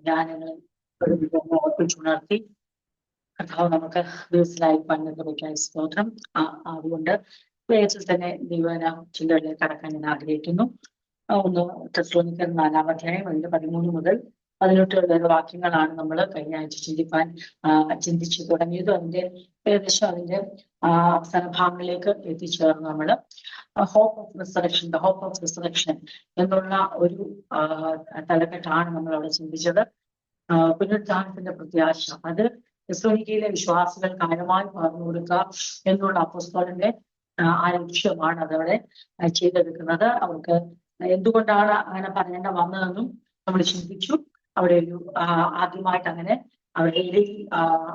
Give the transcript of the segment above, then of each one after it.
ധ്യാനങ്ങളിൽ ഓർപ്പിച്ചുണർത്തി. കർത്താവ് നമുക്ക് ദിവസത്തിലായി പണിതൊക്കെയായി സ്തോത്രം. അതുകൊണ്ട് വേഗത്തിൽ തന്നെ ദൈവന ചിന്തകളിലേക്ക് കടക്കാൻ ഞാൻ ആഗ്രഹിക്കുന്നു. ഒന്ന് തെസ്സലോനിക്കർ 4-ാം അധ്യായം 13 മുതൽ 18 വരെ വാക്യങ്ങളാണ് നമ്മൾ കഴിഞ്ഞ ആഴ്ച ചിന്തിച്ചു തുടങ്ങിയത്. അതിന്റെ ഏകദേശം അതിന്റെ അവസാന ഭാഗങ്ങളിലേക്ക് എത്തിച്ചേർന്ന് നമ്മൾ hope of resurrection, the hope of resurrection എന്നുള്ള ഒരു തലക്കെട്ടാണ് നമ്മൾ അവിടെ ചിന്തിച്ചത്. പുനരുദ്ധാനത്തിന്റെ പ്രത്യാശ, അത് തെസ്സലോനിക്കയിലെ വിശ്വാസികൾ കാര്യമായി പറഞ്ഞു കൊടുക്കുക എന്നുള്ള അപ്പോസ്തലന്റെ ആ ലക്ഷ്യമാണ് അതവിടെ ചെയ്തെടുക്കുന്നത്. അവർക്ക് എന്തുകൊണ്ടാണ് അങ്ങനെ പറയേണ്ട വന്നതെന്നും നമ്മൾ ചിന്തിച്ചു. അവിടെ ഒരു ആദ്യമായിട്ട് അങ്ങനെ അവരുടെ ഇടയിൽ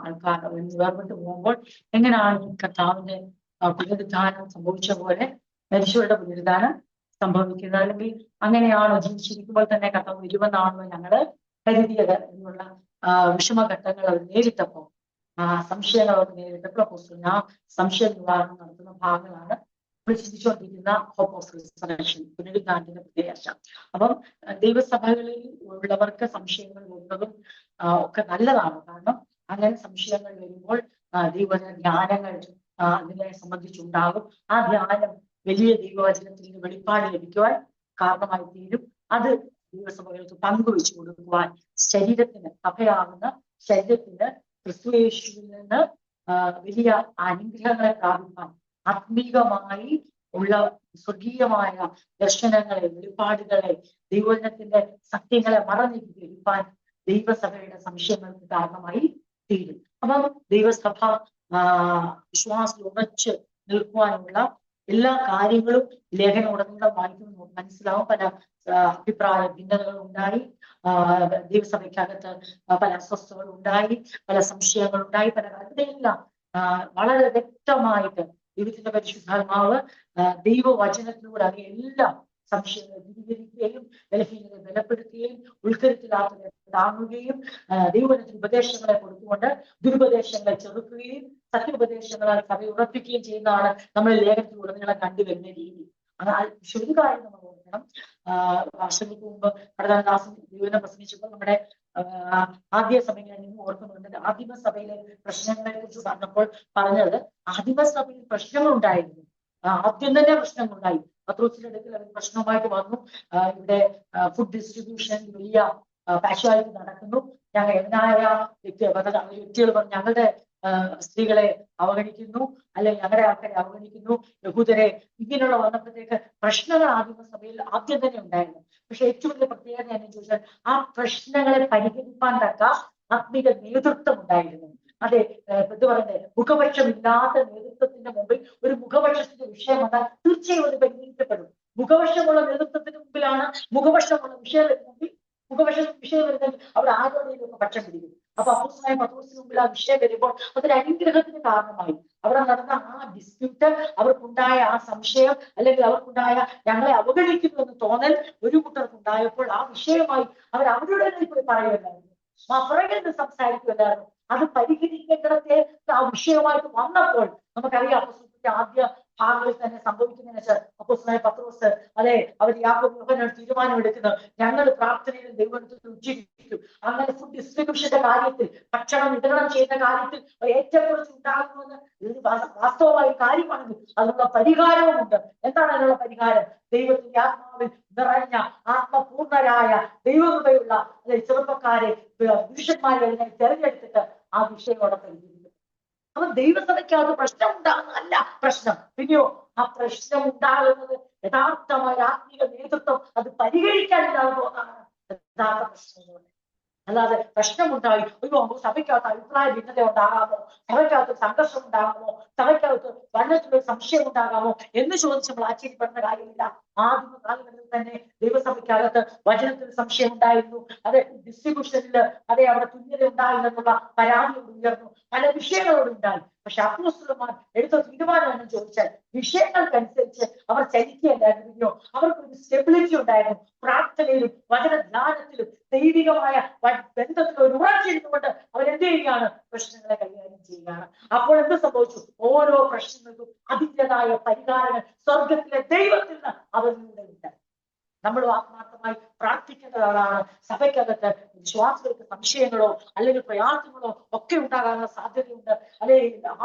ആൾക്കാർ വേർപെട്ട് പോകുമ്പോൾ എങ്ങനെയാണ് കർത്താവിന്റെ പുനരുദ്ധാനം സംഭവിച്ച പോലെ മരിച്ചവരുടെ പുനരുദ്ധാനം സംഭവിക്കുന്നത്, അല്ലെങ്കിൽ അങ്ങനെയാണോ ജീവിച്ചിരിക്കുമ്പോൾ തന്നെ കർത്താവ് വരുമെന്നാണോ ഞങ്ങള് കരുതിയത് എന്നുള്ള വിഷമഘട്ടങ്ങൾ അവർ നേരിട്ടപ്പോൾ, സംശയങ്ങൾ അവർ നേരിട്ടപ്പോൾ ആ സംശയ നിവാരണം നടത്തുന്ന ഭാഗങ്ങളാണ് ചിന്തിച്ചുകൊണ്ടിരിക്കുന്ന ഹോപ്പ് ഓഫ് റിസറക്ഷൻ, പുനരുദ്ധാനത്തിന്റെ പ്രത്യാശ. അപ്പം ദൈവസഭകളിൽ ഉള്ളവർക്ക് സംശയങ്ങൾ വരുന്നതും ഒക്കെ നല്ലതാണ്. കാരണം അങ്ങനെ സംശയങ്ങൾ വരുമ്പോൾ ദൈവവചന ധ്യാനങ്ങൾ അതിനെ സംബന്ധിച്ചുണ്ടാകും. ആ ധ്യാനം വലിയ ദൈവവചനത്തിന് വെളിപ്പാട് ലഭിക്കുവാൻ കാരണമായി തീരും. അത് ദൈവസഭകൾക്ക് പങ്കുവെച്ചു കൊടുക്കുവാൻ, ശരീരത്തിന് സഭയാകുന്ന ശരീരത്തിന് ക്രിസ്തുയേശുവിൽ നിന്ന് വലിയ അനുഗ്രഹങ്ങളെ പ്രാപിക്കാൻ, ആത്മീകമായി ഉള്ള സ്വർഗീയമായ ദർശനങ്ങളെ, വെളിപ്പാടുകളെ, ദൈവജനത്തിന്റെ സത്യങ്ങളെ മറന്നിട്ട് ലഭിക്കാൻ ദൈവസഭയുടെ സംശയങ്ങൾക്ക് കാരണമായി തീരും. അപ്പം ദൈവസഭ വിശ്വാസത്തിൽ ഉറച്ച് നിൽക്കുവാനുള്ള എല്ലാ കാര്യങ്ങളും ലേഖനമുടനീളം വായിക്കുമ്പോൾ മനസ്സിലാവും. പല അഭിപ്രായ ഭിന്നതകൾ ഉണ്ടായി, ദൈവസഭയ്ക്കകത്ത് പല അസ്വസ്ഥതകൾ ഉണ്ടായി, പല സംശയങ്ങൾ ഉണ്ടായി, പല കാര്യങ്ങളെല്ലാം വളരെ വ്യക്തമായിട്ട് ദൈവത്തിന്റെ പരിശുദ്ധാത്മാവ് ദൈവവചനത്തിലൂടെ അവയെല്ലാം സംശയങ്ങളെ ദൂരീകരിക്കുകയും ബലഹീനതയെ ബലപ്പെടുത്തുകയും ഉൾക്കരുത്തിലാത്തവരെ താങ്ങുകയും ദൈവവചനത്തിന് ഉപദേശങ്ങളെ കൊടുത്തുകൊണ്ട് ദുരുപദേശങ്ങളെ ചെറുക്കുകയും സത്യോപദേശങ്ങളാൽ സഭയെ ഉറപ്പിക്കുകയും ചെയ്യുന്നതാണ് നമ്മൾ ലേഖനത്തിലുടനീളം കണ്ടുവരുന്ന രീതി. ഒരു കാര്യം നമ്മൾ ഓർക്കണം. വർഷങ്ങൾക്ക് മുമ്പ് കടലാദാസൻ ദൈവനെ പ്രസംഗിച്ചപ്പോൾ നമ്മുടെ ആദ്യ സഭയിൽ ഞാൻ ഓർക്കുന്നുണ്ട്. ആദിമസഭയിലെ പ്രശ്നങ്ങളെ കുറിച്ച് പറഞ്ഞപ്പോൾ പറഞ്ഞത്, ആദിമസഭയിൽ പ്രശ്നങ്ങൾ ഉണ്ടായിരുന്നു. ആദ്യം തന്നെ പ്രശ്നങ്ങളുണ്ടായി. പത്രോസിന്റെ അടുക്കൽ അവർ പ്രശ്നവുമായിട്ട് വന്നു. ഇവിടെ ഫുഡ് ഡിസ്ട്രിബ്യൂഷൻ വലിയ പാഷ്വാലിറ്റി നടക്കുന്നു. ഞങ്ങൾ എവനായ വ്യക്തികൾ പറഞ്ഞു ഞങ്ങളുടെ സ്ത്രീകളെ അവഗണിക്കുന്നു, അല്ലെങ്കിൽ ഞങ്ങളുടെ ആൾക്കാരെ അവഗണിക്കുന്നു, യഹൂദരെ, ഇങ്ങനെയുള്ള വന്നപ്പോഴത്തേക്ക് പ്രശ്നങ്ങൾ ആദിമസഭയിൽ ആദ്യം തന്നെ ഉണ്ടായിരുന്നു. പക്ഷെ ഏറ്റവും വലിയ പ്രത്യേകത എന്ന് ചോദിച്ചാൽ ആ പ്രശ്നങ്ങളെ പരിഹരിക്കാൻ തക്ക ആത്മീക നേതൃത്വം ഉണ്ടായിരുന്നു. അതെ, എന്ത് പറയുന്നത്, മുഖപക്ഷമില്ലാത്ത നേതൃത്വത്തിന്റെ മുമ്പിൽ ഒരു മുഖപക്ഷത്തിന്റെ വിഷയം വന്നാൽ തീർച്ചയായും അത് പരിഹരിക്കപ്പെടും. മുഖപക്ഷമുള്ള നേതൃത്വത്തിന് മുമ്പിലാണ് മുഖപക്ഷമുള്ള വിഷയം വരുന്നെങ്കിൽ, വിഷയം വരുന്നെങ്കിൽ അവിടെ ആരോടെയൊക്കെ പക്ഷം പിടിക്കും. അപ്പൊ അപ്പോസ്തലനായ പത്രോസിന് മുമ്പിൽ ആ വിഷയം വരുമ്പോൾ അതൊരു അനുഗ്രഹത്തിന് കാരണമായി. അവിടെ നടന്ന ആ ഡിസ്പ്യൂട്ട്, അവർക്കുണ്ടായ ആ സംശയം, അല്ലെങ്കിൽ അവർക്കുണ്ടായ ഞങ്ങളെ അവഗണിക്കുന്നു എന്ന് തോന്നൽ ഒരു കൂട്ടർക്കുണ്ടായപ്പോൾ ആ വിഷയമായി അവർ അവരുടെ പോയി പറയുമല്ലായിരുന്നു, പുറകിൽ സംസാരിക്കുമല്ലായിരുന്നു. അത് പരിഹരിക്കേണ്ടിടത്തെ ആ വിഷയമായിട്ട് വന്നപ്പോൾ നമുക്കറിയാം അപ്പോസ്തലന്റെ ആദ്യ ഭാഗങ്ങളിൽ തന്നെ സംഭവിക്കുന്നതെന്ന് വെച്ചാൽ അപ്പോസ്തലനായ പത്രോസ് അവർ യാക്കോബ് യോഹന്നാൻ തീരുമാനം എടുക്കുന്നത്, ഞങ്ങൾ പ്രാർത്ഥനയിലും ദൈവത്തിൽ ഉച്ചരിക്കും. അങ്ങനെ ഫുഡ് ഡിസ്ട്രിബ്യൂഷന്റെ കാര്യത്തിൽ, ഭക്ഷണം വിതരണം ചെയ്യുന്ന കാര്യത്തിൽ ഏറ്റക്കുറച്ച് ഉണ്ടാകുമെന്ന് വാസ്തവമായ കാര്യമാണെങ്കിൽ അതിനുള്ള പരിഹാരവുമുണ്ട്. എന്താണ് അതിനുള്ള പരിഹാരം? ദൈവത്തിന്റെ ആത്മാവിൽ നിറഞ്ഞ ആത്മപൂർണരായ ദൈവകൃപയുള്ള ചെറുപ്പക്കാരെ, പുരുഷന്മാരെ തെരഞ്ഞെടുത്തിട്ട് ആ വിഷയമോടെ പരിഹരിക്കും. അപ്പൊ ദൈവസഭയ്ക്കകത്ത് പ്രശ്നം ഉണ്ടാകുന്നതല്ല പ്രശ്നം. പിന്നെയോ ആ പ്രശ്നം ഉണ്ടാകുന്നത് യഥാർത്ഥമായ ആത്മീയ നേതൃത്വം അത് പരിഹരിക്കാനില്ലാതെ പോകുന്നതാണ് യഥാർത്ഥ പ്രശ്നം. അല്ലാതെ പ്രശ്നമുണ്ടായി സഭയ്ക്കകത്ത് അഭിപ്രായ ഭിന്നത ഉണ്ടാകാമോ, സഭയ്ക്കകത്ത് സംഘർഷം ഉണ്ടാകാമോ, സഭയ്ക്കകത്ത് വചനത്തിലൊരു സംശയം ഉണ്ടാകാമോ എന്ന് ചോദിച്ച് നമ്മൾ ആശ്ചര്യപ്പെടുന്ന കാര്യമില്ല. ആദ്യ കാലഘട്ടത്തിൽ തന്നെ ദൈവസഭയ്ക്കകത്ത് വചനത്തിൽ സംശയം ഉണ്ടായിരുന്നു. ഡിസ്ട്രിബ്യൂഷനിൽ അവിടെ തുല്യത ഉണ്ടായില്ലെന്നുള്ള പരാതിയോട് ഉയർന്നു, പല വിഷയങ്ങളോട് ഉണ്ടായി. പക്ഷെ അപ്പോസ്തലന്മാർ എടുത്ത തീരുമാനം എന്ന് ചോദിച്ചാൽ വിഷയങ്ങൾക്കനുസരിച്ച് അവർ ചലിക്കുകയല്ലായിരുന്നു. അവർക്കൊരു സ്റ്റെബിലിറ്റി ഉണ്ടായിരുന്നു. പ്രാർത്ഥനയിലും വചനധ്യാനത്തിലും ദൈവികമായ ബന്ധത്തിൽ ഒരു ഉറച്ചിരുന്നുകൊണ്ട് അവരെന്ത് ചെയ്യുകയാണ്? പ്രശ്നങ്ങളെ കൈകാര്യം ചെയ്യുകയാണ്. അപ്പോൾ എന്ത് സംഭവിച്ചു? ഓരോ പ്രശ്നങ്ങൾക്കും അതിൻ്റെതായ പരിഹാരങ്ങൾ സ്വർഗത്തിലെ ദൈവത്തിൽ നിന്ന് അവരിലൂടെ ഉണ്ട്. നമ്മൾ ആത്മാർത്ഥ ആത്മാർത്ഥമായി പ്രാർത്ഥിക്കേണ്ടതാണ്. സഭയ്ക്കകത്ത് വിശ്വാസികൾക്ക് സംശയങ്ങളോ അല്ലെങ്കിൽ പ്രയാസങ്ങളോ ഒക്കെ ഉണ്ടാകാനുള്ള സാധ്യതയുണ്ട്. അല്ലെ,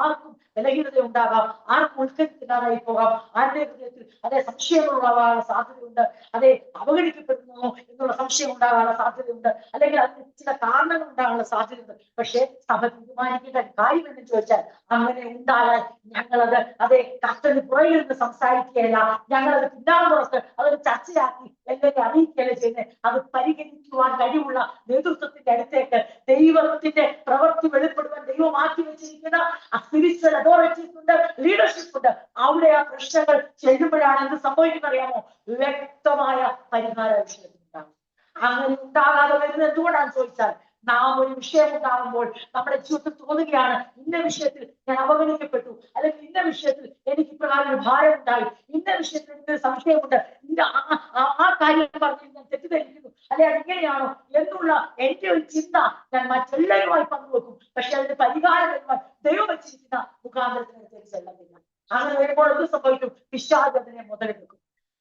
ആർക്കും ബലഹീനത ഉണ്ടാകാം, ആർക്കും ഉത്കരിച്ചില്ലാതായി പോകാം, ആരുടെ ഹൃദയത്തിൽ അതേ സംശയങ്ങൾ ഉണ്ടാകാനുള്ള സാധ്യതയുണ്ട്, അതെ അവഗണിക്കപ്പെടുന്നു എന്നുള്ള സംശയം ഉണ്ടാകാനുള്ള സാധ്യതയുണ്ട്, അല്ലെങ്കിൽ അതിന് ചില കാരണങ്ങൾ ഉണ്ടാകാനുള്ള സാധ്യതയുണ്ട്. പക്ഷേ സഭ തീരുമാനിക്കേണ്ട കാര്യം എന്ന് ചോദിച്ചാൽ, അങ്ങനെ ഉണ്ടായാൽ ഞങ്ങളത് അതെ കർത്തന് പുറകിൽ നിന്ന് സംസാരിക്കുകയല്ല, ഞങ്ങളത് പിന്നാമ്പുറത്ത് അതൊരു ചർച്ചയാക്കി അല്ലെങ്കിൽ അറിയിക്കുകയല്ല ചെയ്യുന്നത്. അത് പരിഹരിക്കുവാൻ കഴിവുള്ള നേതൃത്വത്തിന്റെ അടുത്തേക്ക് ദൈവത്തിന്റെ പ്രവൃത്തി വെളിപ്പെടുവാൻ ദൈവം മാറ്റി വെച്ചിരിക്കുന്ന സ്പിരിച്വൽ അതോറിറ്റീസ് ഉണ്ട്, ലീഡർഷിപ്പ് ഉണ്ട്. അവിടെ ആ പ്രശ്നങ്ങൾ ചെല്ലുമ്പോഴാണ് എന്ത് സംഭവിക്കുന്നത് അറിയാമോ? വ്യക്തമായ പരിഹാര വിഷയത്തിനുണ്ടാകും. അങ്ങനെ ഉണ്ടാകാതെ വരുന്നത് എന്തുകൊണ്ടാണെന്ന് ചോദിച്ചാൽ, നാം ഒരു വിഷയം ഉണ്ടാകുമ്പോൾ നമ്മുടെ ജീവിതത്തിൽ തോന്നുകയാണ്, ഇന്ന വിഷയത്തിൽ ഞാൻ അവഗണിക്കപ്പെട്ടു, അല്ലെങ്കിൽ ഇന്ന വിഷയത്തിൽ എനിക്ക് ഇപ്രകാരം ഒരു ഭാരം ഉണ്ടായി, ഇന്ന വിഷയത്തിൽ എനിക്കൊരു സംശയമുണ്ട്, ഇന്ന ആ കാര്യം പറഞ്ഞ് ഞാൻ തെറ്റിദ്ധരിക്കുന്നു, അല്ലെ അതിങ്ങനെയാണോ എന്നുള്ള എന്റെ ഒരു ചിന്ത ഞാൻ മറ്റെല്ലാവരുമായി പങ്കുവെക്കും. പക്ഷെ അതിന്റെ പരിഹാരം വരുവാൻ ദൈവം വെച്ചിരിക്കുന്ന മുഖാന്തരത്തിനനുസരിച്ച് ചെല്ലത്തില്ല. അങ്ങനെ വരുമ്പോൾ എന്ത് സംഭവിക്കും? പിശാച് അതിനെ മുതലെടുക്കും.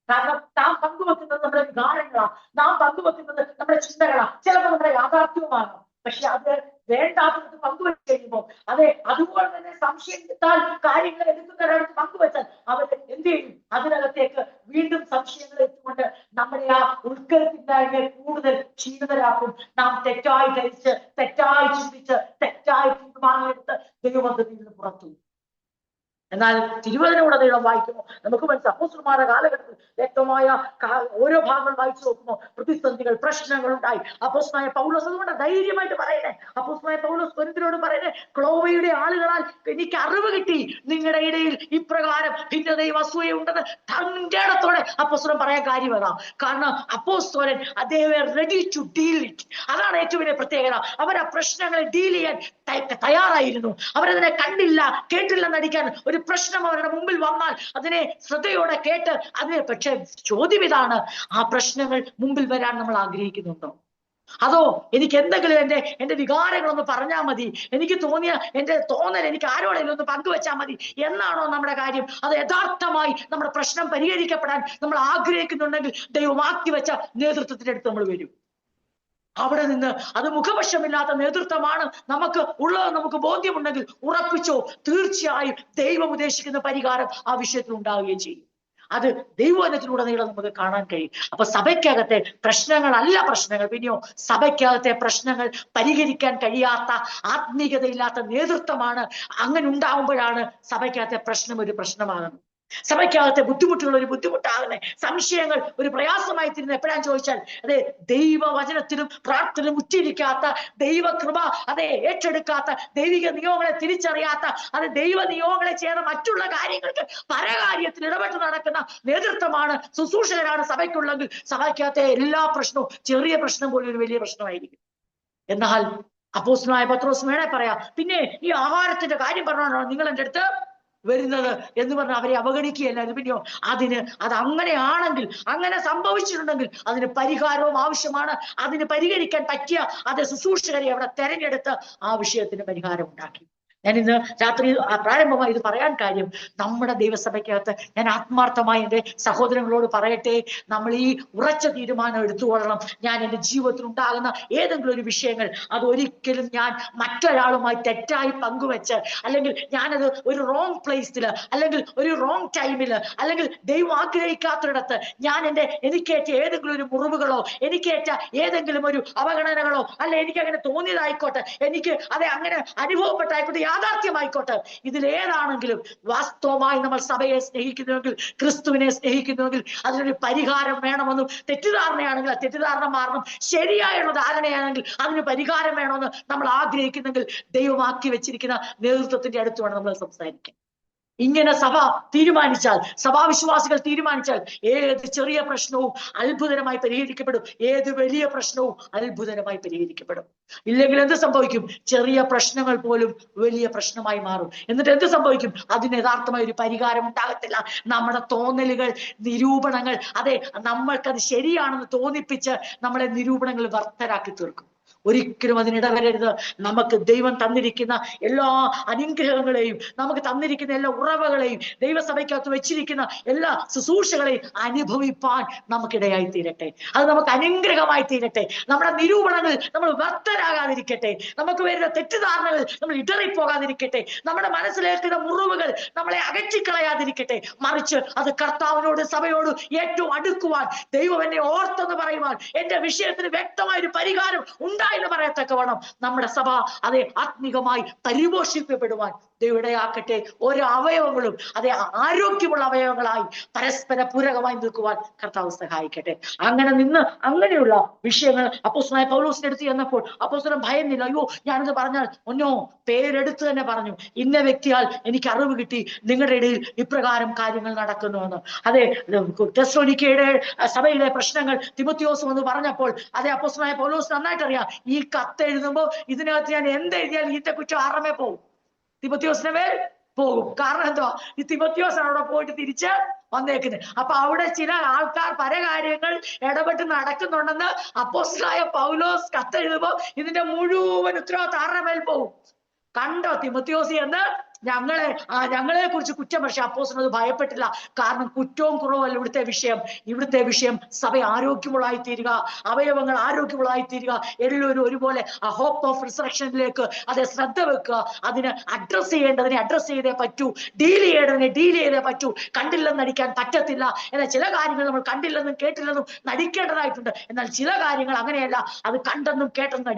കാരണം നാം പങ്കുവെക്കുന്നത് നമ്മുടെ വികാരങ്ങളാണ്, നാം പങ്കുവെക്കുന്നത് നമ്മുടെ ചിന്തകളാണ്, ചിലപ്പോൾ നമ്മുടെ യാഥാർത്ഥ്യവുമാകാം. പക്ഷെ അത് വേണ്ടാത്തത് പങ്കുവെച്ച് കഴിയുമ്പോൾ അതെ അതുപോലെ തന്നെ സംശയത്താൽ കാര്യങ്ങൾ എടുക്കുന്നവരടുത്ത് പങ്കുവെച്ചാൽ അവർ എന്ത് ചെയ്യും? അതിനകത്തേക്ക് വീണ്ടും സംശയങ്ങൾ എത്തുകൊണ്ട് നമ്മുടെ ആ ഉൾക്കരുത്തില്ലായ്മയെ കൂടുതൽ ക്ഷീണിതരാക്കും. നാം തെറ്റായി ധരിച്ച്, തെറ്റായി ചിന്തിച്ച്, തെറ്റായി തീരുമാനമെടുത്ത് ദൈവപദ്ധതിയിൽ നിന്ന് പുറത്തു. എന്നാൽ തിരുവചനമുടനീളം വായിക്കുമോ നമുക്ക് മനസ്സിലാവും, അപ്പോസ്തലന്മാരുടെ കാലഘട്ടത്തിൽ വ്യക്തമായ ഓരോ ഭാഗങ്ങൾ വായിച്ചു നോക്കുമോ പ്രതിസന്ധികൾ, പ്രശ്നങ്ങൾ ഉണ്ടായി. അപ്പോസ്തലനായ പൗലോസ് അതുകൊണ്ട് ധൈര്യമായിട്ട് പറയുന്നേ, അപ്പോസ്തലനായ പൗലോസ് കൊരിന്ത്യരോട് പറയുന്നേ, ക്ലോവയുടെ ആളുകളാൽ എനിക്ക് അറിവ് കിട്ടി, നിങ്ങളുടെ ഇടയിൽ ഇപ്രകാരം ഭിന്നതയും അസൂയ ഉണ്ടെന്ന് തങ്കേടത്തോടെ അപ്പോസ്തലൻ പറയാൻ കാര്യം അതാ. കാരണം അപ്പോസ്തലൻ റെഡി ടു ഡീൽ ഇറ്റ്. അതാണ് ഏറ്റവും വലിയ പ്രത്യേകത. അവർ ആ പ്രശ്നങ്ങളെ ഡീൽ ചെയ്യാൻ തയ്യാറായിരുന്നു. അവരതിനെ കണ്ടില്ല കേട്ടില്ലെന്ന് നടിക്കാൻ. ഒരു പ്രശ്നം അവരുടെ മുമ്പിൽ വന്നാൽ അതിനെ ശ്രദ്ധയോടെ കേട്ട് അതിനെ, പക്ഷെ ചോദ്യം ഇതാണ്, ആ പ്രശ്നങ്ങൾ മുമ്പിൽ വരാൻ നമ്മൾ ആഗ്രഹിക്കുന്നുണ്ടോ? അതോ എനിക്ക് എന്തെങ്കിലും എന്റെ വികാരങ്ങളൊന്ന് പറഞ്ഞാൽ മതി, എനിക്ക് തോന്നിയ എന്റെ തോന്നൽ എനിക്ക് ആരോടെങ്കിലും ഒന്ന് പങ്കുവെച്ചാൽ മതി എന്നാണോ നമ്മുടെ കാര്യം? അത് യഥാർത്ഥമായി നമ്മുടെ പ്രശ്നം പരിഹരിക്കപ്പെടാൻ നമ്മൾ ആഗ്രഹിക്കുന്നുണ്ടെങ്കിൽ ദൈവമാക്കി വെച്ച നേതൃത്വത്തിന്റെ അടുത്ത് നമ്മൾ വരും. അവിടെ നിന്ന് അത് മുഖപക്ഷമില്ലാത്ത നേതൃത്വമാണ് നമുക്ക് ഉള്ളത് നമുക്ക് ബോധ്യമുണ്ടെങ്കിൽ ഉറപ്പിച്ചോ, തീർച്ചയായും ദൈവം ഉദ്ദേശിക്കുന്ന പരിഹാരം ആ വിഷയത്തിൽ ഉണ്ടാവുകയും ചെയ്യും. അത് ദൈവവചനത്തിലുടനീളം നമുക്ക് കാണാൻ കഴിയും. അപ്പൊ സഭയ്ക്കകത്തെ പ്രശ്നങ്ങളല്ല പ്രശ്നങ്ങൾ, പിന്നെയോ സഭയ്ക്കകത്തെ പ്രശ്നങ്ങൾ പരിഹരിക്കാൻ കഴിയാത്ത ആത്മീയതയില്ലാത്ത നേതൃത്വമാണ്. അങ്ങനെ ഉണ്ടാവുമ്പോഴാണ് സഭയ്ക്കകത്തെ പ്രശ്നം ഒരു പ്രശ്നമാകുന്നത്. സഭയ്ക്കകത്തെ ബുദ്ധിമുട്ടുകൾ ഒരു ബുദ്ധിമുട്ടാകുന്നത്, സംശയങ്ങൾ ഒരു പ്രയാസമായി തീരുന്നത് എപ്പോഴാന്ന് ചോദിച്ചാൽ, അതെ ദൈവവചനത്തിലും പ്രാർത്ഥനയിലും ഉറ്റിരിക്കാത്ത, ദൈവകൃപ അതെ ഏറ്റെടുക്കാത്ത, ദൈവിക നിയോഗങ്ങളെ തിരിച്ചറിയാത്ത, അത് ദൈവ നിയോഗങ്ങളെ ചെയ്ത മറ്റുള്ള കാര്യങ്ങൾക്ക് പരകാര്യത്തിൽ ഇടപെട്ട് നടക്കുന്ന നേതൃത്വമാണ്, ശുശ്രൂഷകരാണ് സഭയ്ക്കുള്ളെങ്കിൽ സഭയ്ക്കകത്തെ എല്ലാ പ്രശ്നവും ചെറിയ പ്രശ്നം പോലും ഒരു വലിയ പ്രശ്നമായിരിക്കും. എന്നാൽ അപ്പോസ്തലനായ പത്രോസ് വേണേ പറയാം, പിന്നെ ഈ ആഹാരത്തിന്റെ കാര്യം പറഞ്ഞാണോ നിങ്ങൾ എൻ്റെ അടുത്ത് വരുന്നത് എന്ന് പറഞ്ഞ് അവരെ അവഗണിക്കുകയല്ലായിരുന്നു. പിന്നെയോ അത് അങ്ങനെയാണെങ്കിൽ, അങ്ങനെ സംഭവിച്ചിട്ടുണ്ടെങ്കിൽ അതിന് പരിഹാരവും ആവശ്യമാണ്. അതിന് പരിഹരിക്കാൻ പറ്റിയ ശുശ്രൂഷകരെ അവിടെ തെരഞ്ഞെടുത്ത് ആ വിഷയത്തിന് പരിഹാരം ഉണ്ടാക്കി. ഞാൻ ഇന്ന് രാത്രി പ്രാരംഭമായി ഇത് പറയാൻ കാര്യം, നമ്മുടെ ദൈവസഭയ്ക്കകത്ത് ഞാൻ ആത്മാർത്ഥമായി എൻ്റെ സഹോദരങ്ങളോട് പറയട്ടെ, നമ്മൾ ഈ ഉറച്ച തീരുമാനം എടുത്തുകൊള്ളണം. ഞാൻ എൻ്റെ ജീവിതത്തിൽ ഉണ്ടാകുന്ന ഏതെങ്കിലും ഒരു വിഷയങ്ങൾ അതൊരിക്കലും ഞാൻ മറ്റൊരാളുമായി തെറ്റായി പങ്കുവെച്ച്, അല്ലെങ്കിൽ ഞാനത് ഒരു റോങ് പ്ലേസിൽ, അല്ലെങ്കിൽ ഒരു റോങ് ടൈമിൽ, അല്ലെങ്കിൽ ദൈവം ആഗ്രഹിക്കാത്തിടത്ത് ഞാൻ എനിക്കേറ്റ ഏതെങ്കിലും ഒരു മുറിവുകളോ, എനിക്കേറ്റ ഏതെങ്കിലും ഒരു അവഗണനകളോ, അല്ലെ എനിക്ക് അങ്ങനെ തോന്നിയതായിക്കോട്ടെ, എനിക്ക് അങ്ങനെ അനുഭവപ്പെട്ടായിക്കോട്ടെ, യാഥാർത്ഥ്യമായിക്കോട്ടെ, ഇതിലേതാണെങ്കിലും വാസ്തവമായി നമ്മൾ സഭയെ സ്നേഹിക്കുന്നുവെങ്കിൽ, ക്രിസ്തുവിനെ സ്നേഹിക്കുന്നുവെങ്കിൽ അതിനൊരു പരിഹാരം വേണമെന്നും, തെറ്റിദ്ധാരണയാണെങ്കിൽ ആ തെറ്റിദ്ധാരണ മാറണം, ശരിയായുള്ള ധാരണയാണെങ്കിൽ അതിന് പരിഹാരം വേണമെന്ന് നമ്മൾ ആഗ്രഹിക്കുന്നെങ്കിൽ ദൈവമാക്കി വെച്ചിരിക്കുന്ന നേതൃത്വത്തിന്റെ അടുത്ത് വേണം നമ്മൾ സംസാരിക്കാൻ. ഇങ്ങനെ സഭ തീരുമാനിച്ചാൽ, സഭാവിശ്വാസികൾ തീരുമാനിച്ചാൽ, ഏത് ചെറിയ പ്രശ്നവും അത്ഭുതകരമായി പരിഹരിക്കപ്പെടും, ഏത് വലിയ പ്രശ്നവും അത്ഭുതകരമായി പരിഹരിക്കപ്പെടും. ഇല്ലെങ്കിൽ എന്ത് സംഭവിക്കും? ചെറിയ പ്രശ്നങ്ങൾ പോലും വലിയ പ്രശ്നമായി മാറും. എന്നിട്ട് എന്ത് സംഭവിക്കും? അതിന് യഥാർത്ഥമായ ഒരു പരിഹാരം ഉണ്ടാകത്തില്ല. നമ്മുടെ തോന്നലുകൾ, നിരൂപണങ്ങൾ, നമ്മൾക്കത് ശരിയാണെന്ന് തോന്നിപ്പിച്ച് നമ്മളെ നിരൂപണങ്ങൾ വ്യർത്ഥരാക്കി തീർക്കും. ഒരിക്കലും അതിനിടവരരുത്. നമുക്ക് ദൈവം തന്നിരിക്കുന്ന എല്ലാ അനുഗ്രഹങ്ങളെയും, നമുക്ക് തന്നിരിക്കുന്ന എല്ലാ ഉറവകളെയും, ദൈവസഭയ്ക്കകത്ത് വെച്ചിരിക്കുന്ന എല്ലാ ശുശ്രൂഷകളെയും അനുഭവിപ്പാൻ നമുക്കിടയായി തീരട്ടെ. അത് നമുക്ക് അനുഗ്രഹമായി തീരട്ടെ. നമ്മുടെ നിരൂപണങ്ങളിൽ നമ്മൾ വ്യർത്ഥരാകാതിരിക്കട്ടെ. നമുക്ക് വരുന്ന തെറ്റിദ്ധാരണകൾ നമ്മൾ ഇടറിപ്പോകാതിരിക്കട്ടെ. നമ്മുടെ മനസ്സിലേക്കുന്ന മുറിവുകൾ നമ്മളെ അകറ്റിക്കളയാതിരിക്കട്ടെ. മറിച്ച് അത് കർത്താവിനോട്, സഭയോട് ഏറ്റവും അടുക്കുവാൻ, ദൈവം എന്നെ ഓർത്തെന്ന് പറയുവാൻ, എന്റെ വിഷയത്തിന് വ്യക്തമായ ഒരു പരിഹാരം ഉണ്ടായെന്ന് പറയത്തക്കവണ്ണം നമ്മുടെ സഭ അതെ ആത്മീകമായി പരിപോഷിക്കപ്പെടുവാൻ ദൈവടയാക്കട്ടെ. ഓരോ അവയവങ്ങളും അതെ ആരോഗ്യമുള്ള അവയവങ്ങളായി പരസ്പര പൂരകമായി നിൽക്കുവാൻ കർത്താവ് സഹായിക്കട്ടെ. അങ്ങനെ നിന്ന് അങ്ങനെയുള്ള വിഷയങ്ങൾ അപ്പോസ്തലനായ പൗലോസിന്റെ അടുത്ത് ചെന്നപ്പോൾ അപ്പോസ്തലൻ ഭയന്നില്ല. അയ്യോ, ഞാനത് പറഞ്ഞാൽ ഒന്നോ പേരെടുത്ത് തന്നെ പറഞ്ഞു, ഇന്ന വ്യക്തിയാൽ എനിക്ക് അറിവ് കിട്ടി, നിങ്ങളുടെ ഇടയിൽ ഇപ്രകാരം കാര്യങ്ങൾ നടക്കുന്നുവെന്ന്. അതെ, തെസ്സലോനിക്കയുടെ സഭയിലെ പ്രശ്നങ്ങൾ തിമോത്തിയോസ് എന്ന് പറഞ്ഞപ്പോൾ അതെ അപ്പോസ്തലനായ പൗലോസ് നന്നായിട്ട് അറിയാം, ഈ കത്ത് എഴുതുമ്പോൾ ഇതിനകത്ത് ഞാൻ എന്തെഴുതിയാൽ ഇതിന്റെ കുറ്റം ആറമേ പോകും, തിമോത്തിയോസിന്റെ മേൽ പോകും. കാരണം എന്തോ, ഈ തിമോത്തിയോസ് അവിടെ പോയിട്ട് തിരിച്ച് വന്നേക്കുന്നത്. അപ്പൊ അവിടെ ചില ആൾക്കാർ പല കാര്യങ്ങൾ ഇടപെട്ട് നടക്കുന്നുണ്ടെന്ന് അപ്പോസ്തലനായ പൗലോസ് കത്തെഴുതുമ്പോ ഇതിന്റെ മുഴുവൻ ഉത്തരവാദിത്വം ആരുടെ മേൽ പോകും. കണ്ടോ തിമോത്തിയോസ് എന്ന് ഞങ്ങളെ കുറിച്ച് കുറ്റം. പക്ഷെ അപ്പോസ്തലൻ അത് ഭയപ്പെട്ടില്ല. കാരണം കുറ്റവും കുറവല്ല ഇവിടുത്തെ വിഷയം. ഇവിടുത്തെ വിഷയം സഭ ആരോഗ്യമുള്ളതായി തീരുക, അവയവങ്ങൾ ആരോഗ്യമുള്ളതായി തീരുക, എല്ലാവരും ഒരുപോലെ ആ ഹോപ്പ് ഓഫ് റിസറക്ഷനിലേക്ക് അതെ ശ്രദ്ധ വെക്കുക. അതിന് അഡ്രസ് ചെയ്യേണ്ടതിനെ അഡ്രസ് ചെയ്തേ പറ്റൂ, ഡീൽ ചെയ്യേണ്ടതിനെ ഡീൽ ചെയ്തേ പറ്റൂ. കണ്ടില്ലെന്ന് നടിക്കാൻ പറ്റത്തില്ല. എന്നാൽ ചില കാര്യങ്ങൾ നമ്മൾ കണ്ടില്ലെന്നും കേട്ടില്ലെന്നും നടിക്കേണ്ടതായിട്ടുണ്ട്. എന്നാൽ ചില കാര്യങ്ങൾ അങ്ങനെയല്ല, അത് കണ്ടെന്നും കേട്ടെന്നും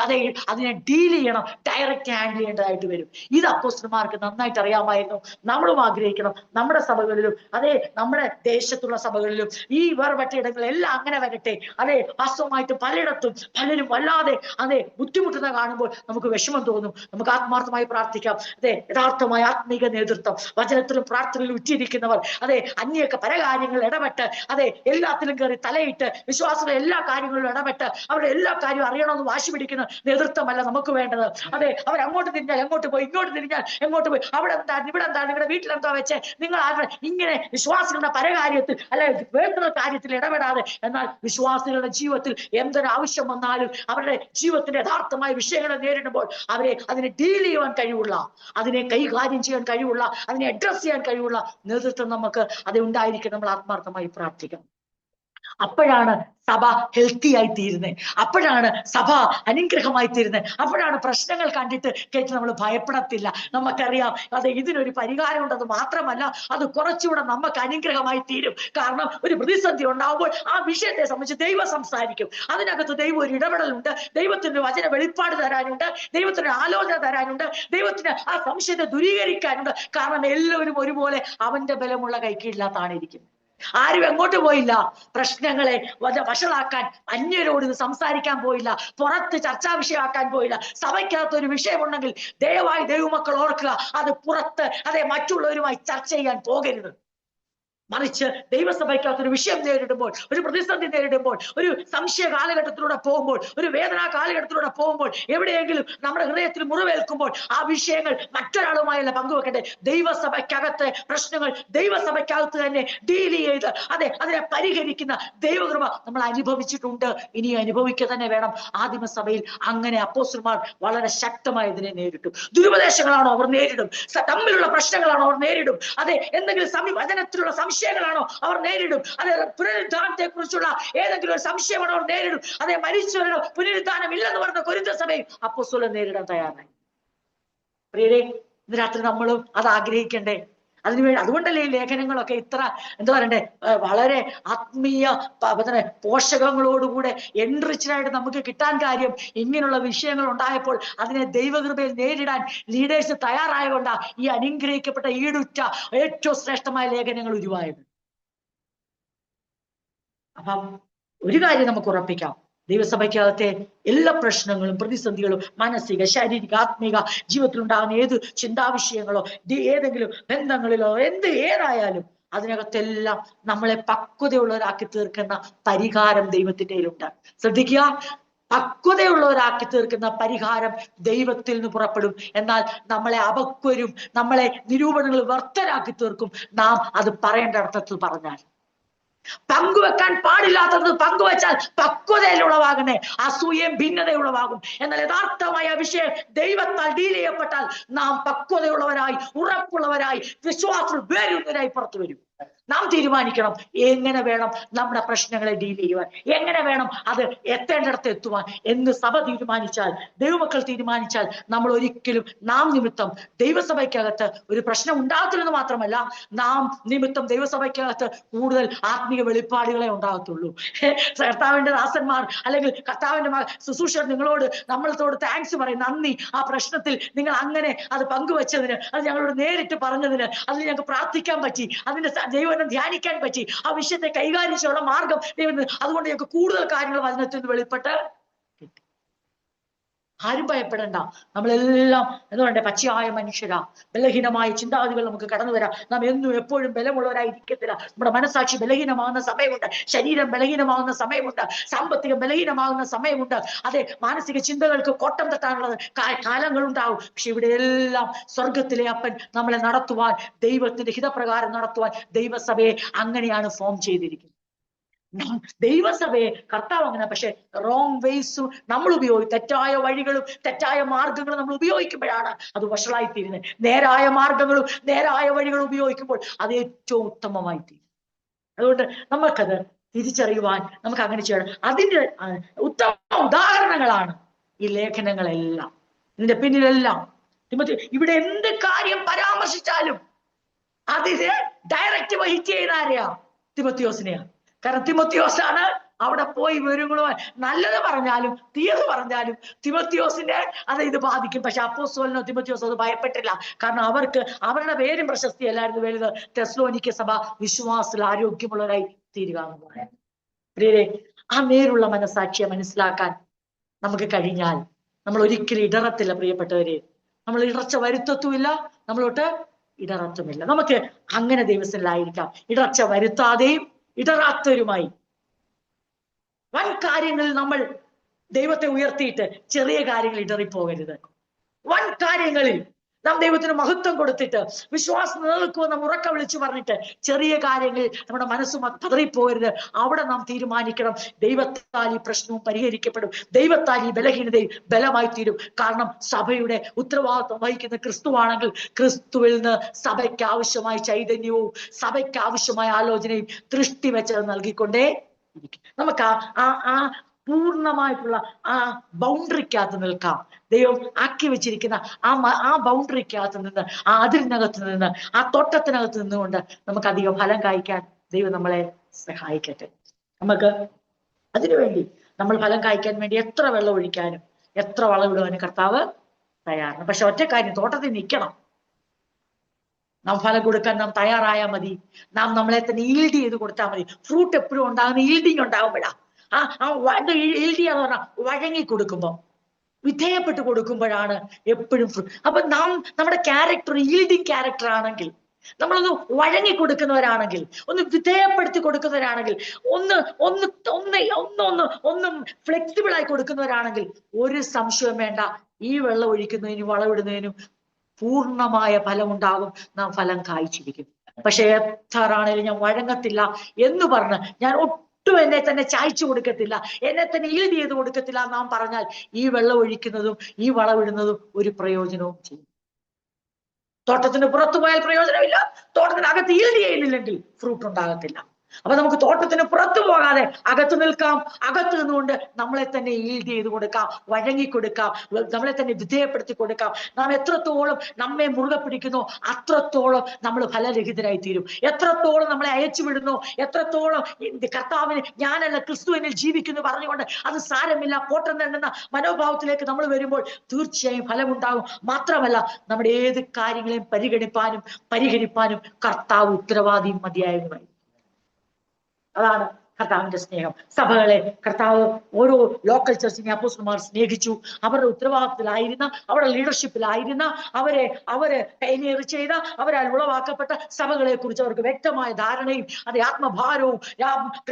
അതെ അതിനെ ഡീൽ ചെയ്യണം, ഡയറക്റ്റ് ഹാൻഡിൽ ചെയ്യേണ്ടതായിട്ട് വരും. ഇത് അപ്പോസ്തലന്മാർക്ക് നന്നായിട്ട് അറിയാമായിരുന്നു. നമ്മളും ആഗ്രഹിക്കണം നമ്മുടെ സഭകളിലും അതെ നമ്മുടെ ദേശത്തുള്ള സഭകളിലും ഈ വേർപെട്ട ഇടങ്ങളെല്ലാം അങ്ങനെ വരട്ടെ. അതെ, വാസ്തവമായിട്ട് പലയിടത്തും പലരും വല്ലാതെ അതെ ബുദ്ധിമുട്ടുന്ന കാണുമ്പോൾ നമുക്ക് വിഷമം തോന്നും. നമുക്ക് ആത്മാർത്ഥമായി പ്രാർത്ഥിക്കാം. അതെ, യഥാർത്ഥമായ ആത്മീക നേതൃത്വം, വചനത്തിലും പ്രാർത്ഥനയിലും ഉറ്റിരിക്കുന്നവർ അതെ അന്യൊക്കെ പല കാര്യങ്ങളിൽ ഇടപെട്ട് അതെ എല്ലാത്തിലും കയറി തലയിട്ട് വിശ്വാസത്തിലെ എല്ലാ കാര്യങ്ങളിലും ഇടപെട്ട് അവരുടെ എല്ലാ കാര്യവും അറിയണമെന്ന് വാശി പിടിക്കുന്ന നേതൃത്വമല്ല നമുക്ക് വേണ്ടത്. അതെ, അവർ അങ്ങോട്ട് തിരിഞ്ഞാൽ എങ്ങോട്ട് പോയി, ഇങ്ങോട്ട് തിരിഞ്ഞാൽ എങ്ങോട്ട് പോയി, അവിടെ എന്താ ഇവിടെ എന്താ നിങ്ങളുടെ വീട്ടിലെന്താ വെച്ച് നിങ്ങൾ ഇങ്ങനെ വിശ്വാസികളുടെ പല കാര്യത്തിൽ അല്ലെ വേണ്ടുന്ന കാര്യത്തിൽ ഇടപെടാതെ, എന്നാൽ വിശ്വാസികളുടെ ജീവിതത്തിൽ എന്തൊരാവശ്യം വന്നാലും അവരുടെ ജീവിതത്തിന്റെ യഥാർത്ഥമായ വിഷയങ്ങളെ നേരിടുമ്പോൾ അവരെ അതിനെ ഡീൽ ചെയ്യാൻ കഴിവുള്ള, അതിനെ കൈകാര്യം ചെയ്യാൻ കഴിവുള്ള, അതിനെ അഡ്രസ് ചെയ്യാൻ കഴിവുള്ള നേതൃത്വം നമുക്ക് അത് ഉണ്ടായിരിക്കും. നമ്മൾ ആത്മാർത്ഥമായി പ്രാർത്ഥിക്കണം. അപ്പോഴാണ് സഭ ഹെൽത്തി ആയി തീരുന്നത്. അപ്പോഴാണ് സഭ അനുഗ്രഹമായി തീരുന്നത്. അപ്പോഴാണ് പ്രശ്നങ്ങൾ കണ്ടിട്ട് കേട്ട് നമ്മൾ ഭയപ്പെടത്തില്ല. നമുക്കറിയാം അതെ ഇതിനൊരു പരിഹാരം ഉണ്ടെന്ന് മാത്രമല്ല, അത് കുറച്ചുകൂടെ നമുക്ക് അനുഗ്രഹമായി തീരും. കാരണം ഒരു പ്രതിസന്ധി ഉണ്ടാവുമ്പോൾ ആ വിഷയത്തെ സംബന്ധിച്ച് ദൈവം സംസാരിക്കും. അതിനകത്ത് ദൈവം ഒരു ഇടപെടലുണ്ട്, ദൈവത്തിന്റെ വചന വെളിപ്പാട് തരാനുണ്ട്, ദൈവത്തിന്റെ ആലോചന തരാനുണ്ട്, ദൈവത്തിന് ആ സംശയത്തെ ദൂരീകരിക്കാനുണ്ട്. കാരണം എല്ലാവരും ഒരുപോലെ അവന്റെ ബലമുള്ള കൈക്കീഴില്ലാത്താണ് ഇരിക്കുന്നത്. ആരും എങ്ങോട്ട് പോയില്ല. പ്രശ്നങ്ങളെ വഷളാക്കാൻ അന്യരോട് ഇത് സംസാരിക്കാൻ പോയില്ല, പുറത്ത് ചർച്ചാ വിഷയമാക്കാൻ പോയില്ല. സഭയ്ക്കകത്ത് ഒരു വിഷയമുണ്ടെങ്കിൽ ദയവായി ദൈവമക്കൾ ഓർക്കുക, അത് പുറത്ത് അതെ മറ്റുള്ളവരുമായി ചർച്ച ചെയ്യാൻ പോകരുത്. മറിച്ച് ദൈവസഭയ്ക്കകത്ത് ഒരു വിഷയം നേരിടുമ്പോൾ, ഒരു പ്രതിസന്ധി നേരിടുമ്പോൾ, ഒരു സംശയ കാലഘട്ടത്തിലൂടെ പോകുമ്പോൾ, ഒരു വേദനാ കാലഘട്ടത്തിലൂടെ പോകുമ്പോൾ, എവിടെയെങ്കിലും നമ്മുടെ ഹൃദയത്തിൽ മുറിവേൽക്കുമ്പോൾ ആ വിഷയങ്ങൾ മറ്റൊരാളുമായല്ല പങ്കുവെക്കട്ടെ. ദൈവസഭയ്ക്കകത്തെ പ്രശ്നങ്ങൾ ദൈവസഭയ്ക്കകത്ത് തന്നെ ഡീൽ ചെയ്ത് അതെ അതിനെ പരിഹരിക്കുന്ന ദൈവകൃപ നമ്മൾ അനുഭവിച്ചിട്ടുണ്ട്, ഇനി അനുഭവിക്കുക തന്നെ വേണം. ആദിമസഭയിൽ അങ്ങനെ അപ്പോസ്തലന്മാർ വളരെ ശക്തമായി ഇതിനെ നേരിട്ടു. ദുരുപദേശങ്ങളാണോ അവർ നേരിടും, തമ്മിലുള്ള പ്രശ്നങ്ങളാണോ അവർ നേരിടും, അതെ എന്തെങ്കിലും വചനത്തിലുള്ള സംശയങ്ങളാണോ അവർ നേരിടും, അതെ പുനരുദ്ധാനത്തെ കുറിച്ചുള്ള ഏതെങ്കിലും ഒരു സംശയമാണോ അവർ നേരിടും, അതെ മരിച്ചവരുടെ പുനരുദ്ധാനം ഇല്ലെന്ന് പറഞ്ഞ കൊരിന്ത സഭയും അപ്പോസ്തലൻ നേരിടാൻ തയ്യാറായി. പ്രിയരേ, ഇന്ന് രാത്രി നമ്മളും അത് ആഗ്രഹിക്കണ്ടേ? അതിനുവേണ്ടി അതുകൊണ്ടല്ലേ ഈ ലേഖനങ്ങളൊക്കെ ഇത്ര എന്താ പറയണ്ടേ വളരെ ആത്മീയ പോഷകങ്ങളോടുകൂടെ എൻറിച്ചഡായിട്ട് നമുക്ക് കിട്ടാൻ കാര്യം. ഇങ്ങനെയുള്ള വിഷയങ്ങൾ ഉണ്ടായപ്പോൾ അതിനെ ദൈവകൃപയിൽ നേരിടാൻ ലീഡേഴ്സ് തയ്യാറായതുകൊണ്ടാ ഈ അനുഗ്രഹിക്കപ്പെട്ട ഈടുറ്റ ഏറ്റവും ശ്രേഷ്ഠമായ ലേഖനങ്ങൾ ഉരുവായത്. അപ്പം ഒരു കാര്യം നമുക്ക് ഉറപ്പിക്കാം, ദൈവസഭയ്ക്കകത്തെ എല്ലാ പ്രശ്നങ്ങളും പ്രതിസന്ധികളും മാനസിക ശാരീരിക ആത്മീക ജീവിതത്തിലുണ്ടാകുന്ന ഏത് ചിന്താവിഷയങ്ങളോ ഏതെങ്കിലും ബന്ധങ്ങളിലോ ഏതായാലും അതിനകത്തെല്ലാം നമ്മളെ പക്വതയുള്ളവരാക്കി തീർക്കുന്ന പരിഹാരം ദൈവത്തിന്റെ കയ്യിലുണ്ട്. ശ്രദ്ധിക്കുക, പക്വതയുള്ളവരാക്കി തീർക്കുന്ന പരിഹാരം ദൈവത്തിൽ നിന്ന് പുറപ്പെടും. എന്നാൽ നമ്മളെ അപക്വരും നമ്മളെ നിരൂപണങ്ങൾ വ്യർത്ഥരാക്കി തീർക്കും നാം അത് പറയേണ്ട അർത്ഥത്തിൽ പറഞ്ഞാൽ. പങ്കുവെക്കാൻ പാടില്ലാത്തത് പങ്കുവെച്ചാൽ പക്വതയിൽ ഉളവാകുന്നേ, അസൂയയും ഭിന്നതയും ഉളവാകും. എന്നാൽ യഥാർത്ഥമായ വിഷയം ദൈവത്താൽ ഡീൽ ചെയ്യപ്പെട്ടാൽ നാം പക്വതയുള്ളവരായി, ഉറപ്പുള്ളവരായി, വിശ്വാസത്തിൽ വേരുന്നവരായി പുറത്തു വരും. നാം തീരുമാനിക്കണം എങ്ങനെ വേണം നമ്മുടെ പ്രശ്നങ്ങളെ ഡീൽ ചെയ്യുവാൻ, എങ്ങനെ വേണം അത് എത്തേണ്ടിടത്ത് എത്തുവാൻ എന്ന് സഭ തീരുമാനിച്ചാൽ, ദൈവമക്കൾ തീരുമാനിച്ചാൽ നമ്മൾ ഒരിക്കലും നാം നിമിത്തം ദൈവസഭയ്ക്കകത്ത് ഒരു പ്രശ്നം ഉണ്ടാകത്തില്ലെന്ന് മാത്രമല്ല, നാം നിമിത്തം ദൈവസഭയ്ക്കകത്ത് കൂടുതൽ ആത്മീയ വെളിപ്പാടുകളെ ഉണ്ടാകത്തുള്ളൂ. കർത്താവിന്റെ ദാസന്മാർ അല്ലെങ്കിൽ കർത്താവിന്റെ ശുശ്രൂഷകർ നിങ്ങളോട് നമ്മളോട് താങ്ക്സ് പറയും, നന്ദി, ആ പ്രശ്നത്തിൽ നിങ്ങൾ അങ്ങനെ അത് പങ്കുവെച്ചതിന്, അത് ഞങ്ങളോട് നേരിട്ട് പറഞ്ഞതിന്, അതിന് ഞങ്ങൾക്ക് പ്രാർത്ഥിക്കാൻ പറ്റി, അതിന്റെ ദൈവം ധ്യാനിക്കാൻ പറ്റി, ആ വിഷയത്തെ കൈകാര്യം ചെയ്യാനുള്ള മാർഗം ദൈവം, അതുകൊണ്ട് ഞങ്ങൾക്ക് കൂടുതൽ കാര്യങ്ങൾ വചനത്തിൽ നിന്ന് വെളിപ്പെട്ട് കിട്ടി. ആരും ഭയപ്പെടണ്ട. നമ്മളെല്ലാം എന്ന് പറയണ്ടേ, പച്ചയായ മനുഷ്യരാ, ബലഹീനമായ ചിന്താഗതികൾ നമുക്ക് കടന്നു വരാം. നാം എന്നും എപ്പോഴും ബലമുള്ളവരായിരിക്കത്തില്ല. നമ്മുടെ മനസാക്ഷി ബലഹീനമാകുന്ന സമയമുണ്ട്, ശരീരം ബലഹീനമാകുന്ന സമയമുണ്ട്, സാമ്പത്തികം ബലഹീനമാകുന്ന സമയമുണ്ട്, അതെ, മാനസിക ചിന്തകൾക്ക് കോട്ടം തട്ടാനുള്ള കാലങ്ങളുണ്ടാവും. പക്ഷെ ഇവിടെ എല്ലാം സ്വർഗത്തിലെ അപ്പൻ നമ്മളെ നടത്തുവാൻ, ദൈവത്തിന്റെ ഹിതപ്രകാരം നടത്തുവാൻ ദൈവസഭയെ അങ്ങനെയാണ് ഫോം ചെയ്തിരിക്കുന്നത്. ദൈവസഭയെ കർത്താവ് അങ്ങനെ, പക്ഷെ റോങ് വേസും നമ്മൾ തെറ്റായ വഴികളും തെറ്റായ മാർഗങ്ങളും നമ്മൾ ഉപയോഗിക്കുമ്പോഴാണ് അത് വഷളായിത്തീരുന്നത്. നേരായ മാർഗങ്ങളും നേരായ വഴികളും ഉപയോഗിക്കുമ്പോൾ അത് ഏറ്റവും ഉത്തമമായി തീരും. അതുകൊണ്ട് നമുക്കത് തിരിച്ചറിയുവാൻ നമുക്ക് അങ്ങനെ ചെയ്യണം. അതിന്റെ ഉത്തമ ഉദാഹരണങ്ങളാണ് ഈ ലേഖനങ്ങളെല്ലാം, ഇതിന്റെ പിന്നിലെല്ലാം. ഇവിടെ എന്ത് കാര്യം പരാമർശിച്ചാലും അതിന് ഡയറക്റ്റ് വഹിറ്റ് ചെയ്യുന്ന ആരെയാ? തിമോത്തിയോസിനെയാ. കാരണം തിമോത്തിയോസാണ് അവിടെ പോയി വിവരങ്ങളുമായി, നല്ലത് പറഞ്ഞാലും തീയത് പറഞ്ഞാലും തിമോത്തിയോസിന്റെ അത് ഇത് ബാധിക്കും. പക്ഷെ അപ്പോസ്തലനോ തിമോത്തിയോസോ അത് ഭയപ്പെട്ടില്ല. കാരണം അവർക്ക് അവരുടെ പേരും പ്രശസ്തിയല്ലായിരുന്നു വലുത്, തെസ്സലോനിക്ക സഭ വിശ്വാസത്തിൽ ആരോഗ്യമുള്ളവരായി തീരുക എന്ന് പറയാം. പ്രിയരെ, ആ നേരുള്ള മനസാക്ഷിയെ മനസ്സിലാക്കാൻ നമുക്ക് കഴിഞ്ഞാൽ നമ്മൾ ഒരിക്കലും ഇടറത്തില്ല. പ്രിയപ്പെട്ടവരെ, നമ്മൾ ഇടർച്ച വരുത്തത്തുമില്ല, നമ്മളോട്ട് ഇടറത്തുമില്ല. നമുക്ക് അങ്ങനെ ദൈവത്തിലായിരിക്കാം, ഇടർച്ച വരുത്താതെയും ഇടറാത്തവരുമായി. വൻ കാര്യങ്ങളിൽ നമ്മൾ ദൈവത്തെ ഉയർത്തിയിട്ട് ചെറിയ കാര്യങ്ങൾ ഇടറിപ്പോകരുത്. വൻ കാര്യങ്ങളിൽ നാം ദൈവത്തിന് മഹത്വം കൊടുത്തിട്ട് വിശ്വാസം നിലനിൽക്കുമെന്ന് നാം ഉറക്ക വിളിച്ചു പറഞ്ഞിട്ട് ചെറിയ കാര്യങ്ങളിൽ നമ്മുടെ മനസ്സും പതറിപ്പോകരുത്. അവിടെ നാം തീരുമാനിക്കണം, ദൈവത്താൽ ഈ പ്രശ്നവും പരിഹരിക്കപ്പെടും, ദൈവത്താൽ ഈ ബലഹീനതയും ബലമായി തീരും. കാരണം സഭയുടെ ഉത്തരവാദിത്വം വഹിക്കുന്ന ക്രിസ്തുവാണെങ്കിൽ ക്രിസ്തുവിൽ നിന്ന് സഭയ്ക്ക് ആവശ്യമായ ചൈതന്യവും സഭയ്ക്ക് ആവശ്യമായ ആലോചനയും ദൃഷ്ടി വെച്ചത് നൽകിക്കൊണ്ടേ ഇരിക്കും. നമുക്ക് ആ പൂർണ്ണമായിട്ടുള്ള ആ ബൗണ്ടറിക്കകത്ത് നിൽക്കാം. ദൈവം ആക്കി വെച്ചിരിക്കുന്ന ആ ബൗണ്ടറിക്കകത്ത് നിന്ന്, ആ അതിരിനകത്ത് നിന്ന്, ആ തോട്ടത്തിനകത്ത് നിന്നുകൊണ്ട് നമുക്ക് അധികം ഫലം കായ്ക്കാൻ ദൈവം നമ്മളെ സഹായിക്കട്ടെ. നമുക്ക് അതിനുവേണ്ടി നമ്മൾ ഫലം കായ്ക്കാൻ വേണ്ടി എത്ര വെള്ളം ഒഴിക്കാനും എത്ര വളമിടുവാനും കർത്താവ് തയ്യാറാണ്. പക്ഷെ ഒറ്റ കാര്യം, തോട്ടത്തിൽ നിൽക്കണം. നാം ഫലം കൊടുക്കാൻ നാം തയ്യാറായാൽ മതി. നാം നമ്മളെ തന്നെ ഈൽഡ് ചെയ്ത് കൊടുത്താൽ മതി. ഫ്രൂട്ട് എപ്പോഴും ഉണ്ടാകുന്ന ഈൽഡിങ് ഉണ്ടാകുമ്പോഴാ. ഈൽഡ് ചെയ്യാന്ന് പറഞ്ഞാൽ വഴങ്ങി കൊടുക്കുമ്പോ, വിധേയപ്പെട്ട് കൊടുക്കുമ്പോഴാണ് എപ്പോഴും ഫ്രൂട്ട്. അപ്പൊ നാം നമ്മുടെ ക്യാരക്ടർ ഈൽഡിങ് ക്യാരക്ടർ ആണെങ്കിൽ, നമ്മളൊന്ന് വഴങ്ങി കൊടുക്കുന്നവരാണെങ്കിൽ, ഒന്ന് വിധേയപ്പെടുത്തി കൊടുക്കുന്നവരാണെങ്കിൽ, ഒന്നും ഫ്ലെക്സിബിൾ ആയി കൊടുക്കുന്നവരാണെങ്കിൽ ഒരു സംശയം വേണ്ട, ഈ വെള്ളം ഒഴിക്കുന്നതിനും വളമിടുന്നതിനും പൂർണ്ണമായ ഫലമുണ്ടാകും. നാം ഫലം കായ്ച്ചിരിക്കും. പക്ഷെ എത്രയാണേലും ഞാൻ വഴങ്ങത്തില്ല എന്ന് പറഞ്ഞ്, ഞാൻ ഒട്ടും എന്നെ തന്നെ ചായച്ചു കൊടുക്കത്തില്ല, എന്നെ തന്നെ ഈൽഡ് ചെയ്ത് കൊടുക്കത്തില്ല നാം പറഞ്ഞാൽ ഈ വെള്ളം ഒഴിക്കുന്നതും ഈ വളമിടുന്നതും ഒരു പ്രയോജനവും ചെയ്യും. തോട്ടത്തിന് പുറത്തു പോയാൽ പ്രയോജനമില്ല, തോട്ടത്തിനകത്ത് ഈൽഡ് ചെയ്യുന്നില്ലെങ്കിൽ ഫ്രൂട്ട് ഉണ്ടാകത്തില്ല. അപ്പൊ നമുക്ക് തോട്ടത്തിന് പുറത്തു പോകാതെ അകത്ത് നിൽക്കാം. അകത്ത് നിന്നുകൊണ്ട് നമ്മളെ തന്നെ ഈൽഡ് ചെയ്ത് കൊടുക്കാം, വഴങ്ങിക്കൊടുക്കാം, നമ്മളെ തന്നെ വിധേയപ്പെടുത്തി കൊടുക്കാം. നാം എത്രത്തോളം നമ്മെ മുറുകെ പിടിക്കുന്നോ അത്രത്തോളം നമ്മൾ ഫലരഹിതരായി തീരും. എത്രത്തോളം നമ്മളെ അയച്ചു വിടുന്നോ, എത്രത്തോളം കർത്താവിന് ഞാനല്ല ക്രിസ്തു എന്നിൽ ജീവിക്കുന്നു പറഞ്ഞുകൊണ്ട് അത് സാരമില്ല പോട്ടം തന്നെന്ന മനോഭാവത്തിലേക്ക് നമ്മൾ വരുമ്പോൾ തീർച്ചയായും ഫലമുണ്ടാകും. മാത്രമല്ല, നമ്മുടെ ഏത് കാര്യങ്ങളെയും പരിഹരിപ്പാനും കർത്താവ് ഉത്തരവാദിയും മതിയായതുമായി. അതാണ് കർത്താവിന്റെ സ്നേഹം. സഭകളെ കർത്താവ് ഓരോ ലോക്കൽ ചർച്ചിനെ അപ്പോസ്തലന്മാർ സ്നേഹിച്ചു. അവരുടെ ഉത്തരവാദിത്തത്തിലായിരുന്ന, അവരുടെ ലീഡർഷിപ്പിലായിരുന്ന, അവര് പയനിയർ ചെയ്ത, അവരാൽ ഉളവാക്കപ്പെട്ട സഭകളെ കുറിച്ച് അവർക്ക് വ്യക്തമായ ധാരണയും അത് ആത്മഭാരവും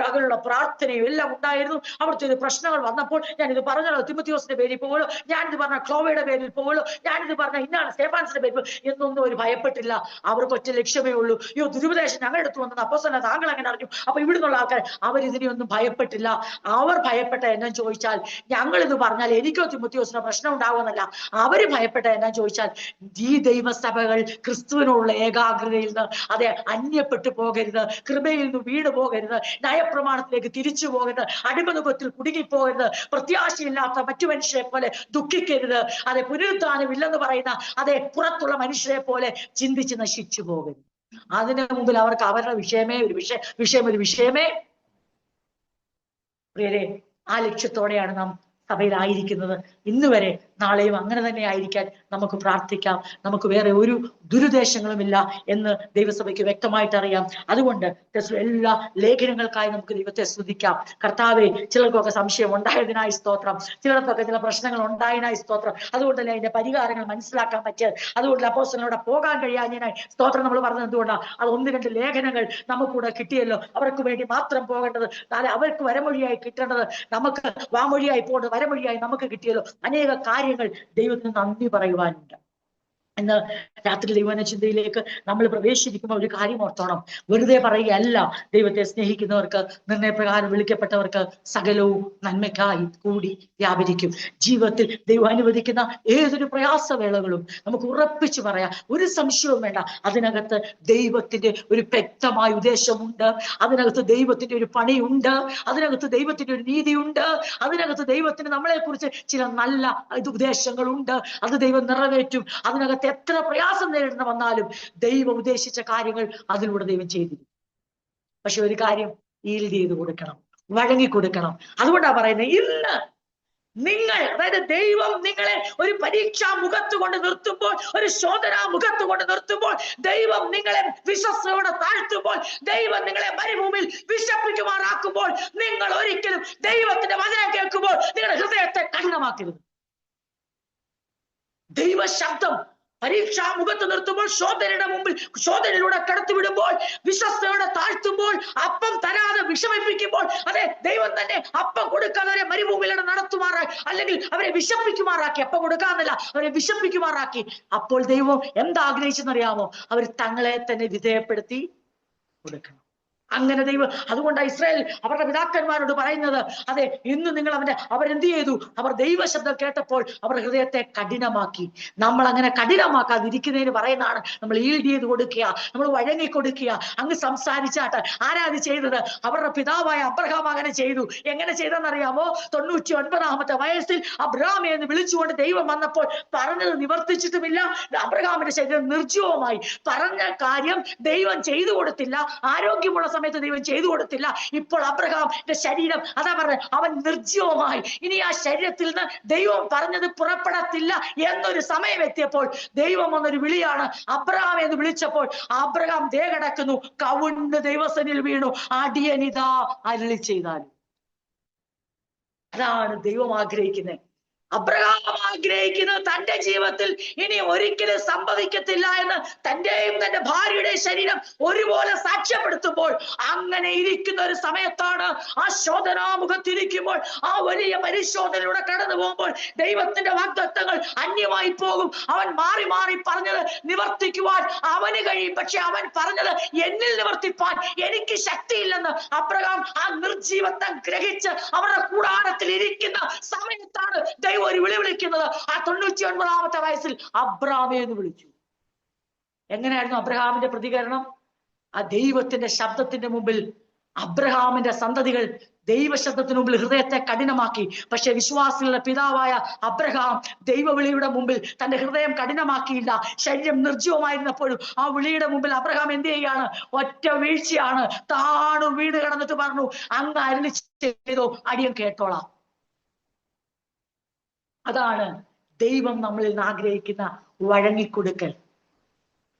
അവരുടെ പ്രാർത്ഥനയും എല്ലാം ഉണ്ടായിരുന്നു. അവിടുത്തെ ഒരു പ്രശ്നങ്ങൾ വന്നപ്പോൾ ഞാനിത് പറഞ്ഞല്ലോ, തിമോത്തിയോസിന്റെ പേരിൽ പോകലോ, ഞാനിത് പറഞ്ഞ ക്ലോവയുടെ പേരിൽ പോകലോ, ഞാനിത് പറഞ്ഞ ഇന്നാണ് സ്റ്റെഫാൻസിന്റെ പേരിൽ എന്നൊന്നും അവർ ഭയപ്പെട്ടില്ല. അവർക്ക് ഒറ്റ ലക്ഷ്യമേ ഉള്ളൂ, ദുരുപദേശം ഞങ്ങളുടെ അടുത്ത് വന്നത് അപ്പോസ്തലനാ, താങ്കൾ അങ്ങനെ അറിഞ്ഞു. അപ്പൊ ഇവിടുന്നുള്ള ആൾക്കാർ അവരിതിനെയൊന്നും ഭയപ്പെട്ടില്ല. അവർ ഭയപ്പെട്ട എന്നു ചോദിച്ചാൽ, ഞങ്ങൾ ഇത് പറഞ്ഞാൽ എനിക്കോ തിമോത്തിയോസിനോ പ്രശ്നം ഉണ്ടാവുമെന്നല്ല. അവര് ഭയപ്പെട്ട എന്നാ ചോദിച്ചാൽ, ഈ ദൈവസഭകൾ ക്രിസ്തുവിനുള്ള ഏകാഗ്രതയിൽ നിന്ന് അതെ അന്യപ്പെട്ടു പോകരുത്, കൃപയിൽ നിന്ന് വീണ് പോകരുത്, നയപ്രമാണത്തിലേക്ക് തിരിച്ചു പോകരുത്, അടിമനുഖത്തിൽ കുടുങ്ങിപ്പോകരുത്, പ്രത്യാശയില്ലാത്ത മറ്റു മനുഷ്യരെ പോലെ ദുഃഖിക്കരുത്, അതെ പുനരുദ്ധാനമില്ലെന്ന് പറയുന്ന അതെ പുറത്തുള്ള മനുഷ്യരെ പോലെ ചിന്തിച്ച് നശിച്ചു പോകരുത്. അതിനു മുമ്പിൽ അവർക്ക് അവരുടെ വിഷയമേ. പ്രിയരെ, ആ ലക്ഷ്യത്തോടെയാണ് നാം സഭയിലായിരിക്കുന്നത്. ഇന്ന് വരെ, നാളെയും അങ്ങനെ തന്നെ ആയിരിക്കാൻ നമുക്ക് പ്രാർത്ഥിക്കാം. നമുക്ക് വേറെ ഒരു ദുരുദ്ദേശങ്ങളുമില്ല എന്ന് ദൈവസഭയ്ക്ക് വ്യക്തമായിട്ട് അറിയാം. അതുകൊണ്ട് എല്ലാ ലേഖനങ്ങൾക്കായി നമുക്ക് ദൈവത്തെ സ്തുതിക്കാം. കർത്താവെ, ചിലർക്കൊക്കെ സംശയം ഉണ്ടായതിനായി സ്തോത്രം, ചിലർക്കൊക്കെ ചില പ്രശ്നങ്ങൾ ഉണ്ടായതിനായി സ്തോത്രം. അതുകൊണ്ടല്ലേ അതിന്റെ പരിഹാരങ്ങൾ മനസ്സിലാക്കാൻ പറ്റിയത്. അതുകൊണ്ട് അപ്പോസ്തലനോട് പോകാൻ കഴിയാഞ്ഞതിനായി സ്തോത്രം നമ്മൾ പറഞ്ഞത് എന്തുകൊണ്ടാണ്? അത് 1-2 ലേഖനങ്ങൾ നമുക്കൂടെ കിട്ടിയല്ലോ. അവർക്ക് വേണ്ടി മാത്രം പോകേണ്ടത്, അവർക്ക് വരമൊഴിയായി കിട്ടേണ്ടത് നമുക്ക് വാമൊഴിയായി പോകേണ്ടത് വരമൊഴിയായി നമുക്ക് കിട്ടിയല്ലോ. അനേക കാര്യങ്ങൾ ദൈവത്തിന് നന്ദി പറയുവാനുണ്ട്. ഇന്ന് രാത്രി ദൈവന ചിന്തയിലേക്ക് നമ്മൾ പ്രവേശിക്കുമ്പോൾ ഒരു കാര്യം ഓർത്തോണം. വെറുതെ പറയുകയല്ല, ദൈവത്തെ സ്നേഹിക്കുന്നവർക്ക്, നിർണയപ്രകാരം വിളിക്കപ്പെട്ടവർക്ക് സകലവും നന്മയ്ക്കായി കൂടി വ്യാപരിക്കും. ജീവിതത്തിൽ ദൈവം അനുവദിക്കുന്ന ഏതൊരു പ്രയാസവേളകളും നമുക്ക് ഉറപ്പിച്ചു പറയാം, ഒരു സംശയവും വേണ്ട, അതിനകത്ത് ദൈവത്തിന്റെ ഒരു വ്യക്തമായ ഉദ്ദേശമുണ്ട്, അതിനകത്ത് ദൈവത്തിന്റെ ഒരു പണിയുണ്ട്, അതിനകത്ത് ദൈവത്തിന്റെ ഒരു നീതിയുണ്ട്, അതിനകത്ത് ദൈവത്തിന് നമ്മളെ കുറിച്ച് ചില നല്ല ഉദ്ദേശങ്ങളുണ്ട്. അത് ദൈവം നിറവേറ്റും. അതിനകത്ത് എത്ര പ്രയാസം നേരിടുന്ന വന്നാലും ദൈവം ഉദ്ദേശിച്ച കാര്യങ്ങൾ അതിലൂടെ ദൈവം ചെയ്തിരിക്കും. പക്ഷെ ഒരു കാര്യം ഈൽഡ് ചെയ്ത് കൊടുക്കണം, വഴങ്ങിക്കൊടുക്കണം. അതുകൊണ്ടാ പറയുന്നത്, ഇന്ന് നിങ്ങൾ, അതായത് ദൈവം നിങ്ങളെ ഒരു പരീക്ഷാ മുഖത്ത് കൊണ്ട് നിർത്തുമ്പോൾ, ഒരു ശോധനാ മുഖത്ത് കൊണ്ട് നിർത്തുമ്പോൾ, ദൈവം നിങ്ങളെ വിശ്വസ്തയോടെ താഴ്ത്തുമ്പോൾ, ദൈവം നിങ്ങളെ മരുഭൂമിയിൽ വിശപ്പിക്കുമാറാക്കുമ്പോൾ, നിങ്ങൾ ഒരിക്കലും ദൈവത്തിന്റെ വചനം കേൾക്കുമ്പോൾ നിങ്ങളുടെ ഹൃദയത്തെ കഠിനമാക്കരുത്. ദൈവ ശബ്ദം പരീക്ഷാ മുഖത്ത് നിർത്തുമ്പോൾ, ശോധനയുടെ മുമ്പിൽ ശോധനയിലൂടെ കടത്തിവിടുമ്പോൾ, വിശ്വസ്തയോടെ താഴ്ത്തുമ്പോൾ, അപ്പം തരാതെ വിഷമിപ്പിക്കുമ്പോൾ, അതെ ദൈവം തന്നെ അപ്പം കൊടുക്കാതെ അവരെ മരുഭൂമിയിലൂടെ നടത്തുമാറാക്കി, അല്ലെങ്കിൽ അവരെ വിശപ്പിക്കുമാറാക്കി. അപ്പം കൊടുക്കാന്നല്ല, അവരെ വിശപ്പിക്കുമാറാക്കി. അപ്പോൾ ദൈവം എന്താഗ്രഹിച്ചെന്നറിയാമോ? അവർ തങ്ങളെ തന്നെ വിധേയപ്പെടുത്തി കൊടുക്കണം. അങ്ങനെ ദൈവം, അതുകൊണ്ടാണ് ഇസ്രായേൽ അവരുടെ പിതാക്കന്മാരോട് പറയുന്നത്, അതെ ഇന്ന് നിങ്ങൾ അവരെന്ത് ചെയ്തു? അവർ ദൈവശബ്ദം കേട്ടപ്പോൾ അവരുടെ ഹൃദയത്തെ കഠിനമാക്കി. നമ്മൾ അങ്ങനെ കഠിനമാക്കാതിരിക്കുന്നതിന് പറയുന്നതാണ് നമ്മൾ ഈൽഡ് ചെയ്ത് കൊടുക്കുക, നമ്മൾ വഴങ്ങി കൊടുക്കുക. അങ്ങ് സംസാരിച്ചാട്ട് ആരാത് ചെയ്തത്? അവരുടെ പിതാവായ അബ്രഹാം അങ്ങനെ ചെയ്തു. എങ്ങനെ ചെയ്തെന്നറിയാമോ? 99-ാമത്തെ വയസ്സിൽ അബ്രഹാമെ എന്ന് വിളിച്ചുകൊണ്ട് ദൈവം വന്നപ്പോൾ പറഞ്ഞത് നിവർത്തിച്ചിട്ടുമില്ല. അബ്രഹാമിന്റെ ശരീരം നിർജ്ജീവമായി. പറഞ്ഞ കാര്യം ദൈവം ചെയ്തു കൊടുത്തില്ല. ആരോഗ്യമുള്ള സമയത്ത് ദൈവം ചെയ്തു കൊടുത്തില്ല. ഇപ്പോൾ അബ്രഹാമിന്റെ ശരീരം, അതാ പറഞ്ഞത്, അവൻ നിർജ്ജീവമായി. ഇനി ആ ശരീരത്തിൽ നിന്ന് ദൈവം പറഞ്ഞത് പുറപ്പെടത്തില്ല എന്നൊരു സമയം എത്തിയപ്പോൾ ദൈവം വന്നൊരു വിളിയാണ്. അബ്രഹാം എന്ന് വിളിച്ചപ്പോൾ അബ്രഹാം ദേ കിടക്കുന്നു, കവുണ്ട് ദൈവസന്നിധിയിൽ വീണു, അടിയനിതാ അരുളി ചെയ്താലും. അതാണ് ദൈവം ആഗ്രഹിക്കുന്നത്. അബ്രഹാം ആഗ്രഹിക്കുന്നത് തന്റെ ജീവിതത്തിൽ ഇനി ഒരിക്കലും സംഭവിക്കത്തില്ല എന്ന് തന്റെയും തന്റെ ഭാര്യയുടെയും ശരീരം ഒരുപോലെ സാക്ഷ്യപ്പെടുത്തുമ്പോൾ, അങ്ങനെ ഇരിക്കുന്ന ഒരു സമയത്താണ്, ആ ശോധനാമുഖത്തിരിക്കുമ്പോൾ, ആ വലിയ പരിശോധനയിലൂടെ കടന്നു പോകുമ്പോൾ ദൈവത്തിന്റെ വാഗ്ദത്തങ്ങൾ അന്യമായി പോകും. അവൻ മാറി മാറി പറഞ്ഞത് നിവർത്തിക്കുവാൻ അവന് കഴിയും. പക്ഷെ അവൻ പറഞ്ഞത് എന്നിൽ നിവർത്തിപ്പാൻ എനിക്ക് ശക്തിയില്ലെന്ന് അബ്രഹാം ആ നിർജീവത്വം ഗ്രഹിച്ച് അവരുടെ കൂടാരത്തിൽ ഇരിക്കുന്ന സമയത്താണ് ഒരു വിളി വിളിക്കുന്നത്. ആ 99-ാമത്തെ വയസ്സിൽ അബ്രാമേ എന്ന് വിളിച്ചു. എങ്ങനെയായിരുന്നു അബ്രഹാമിന്റെ പ്രതികരണം? ആ ദൈവത്തിന്റെ ശബ്ദത്തിന്റെ മുമ്പിൽ അബ്രഹാമിന്റെ സന്തതികൾ ദൈവശബ്ദത്തിന് മുമ്പിൽ ഹൃദയത്തെ കഠിനമാക്കി. പക്ഷെ വിശ്വാസികളുടെ പിതാവായ അബ്രഹാം ദൈവവിളിയുടെ മുമ്പിൽ തന്റെ ഹൃദയം കഠിനമാക്കിയില്ല. ശരീരം നിർജ്ജീവമായിരുന്നപ്പോഴും ആ വിളിയുടെ മുമ്പിൽ അബ്രഹാം എന്ത് ചെയ്യുകയാണ്? ഒറ്റ വീഴ്ചയാണ്. താണു വീട് കിടന്നിട്ട് പറഞ്ഞു, അങ്ങ് അരുളി ചെയ്തോ, അടിയൻ കേട്ടോളാം. അതാണ് ദൈവം നമ്മളിൽ നിന്ന് ആഗ്രഹിക്കുന്ന വഴങ്ങിക്കൊടുക്കൽ.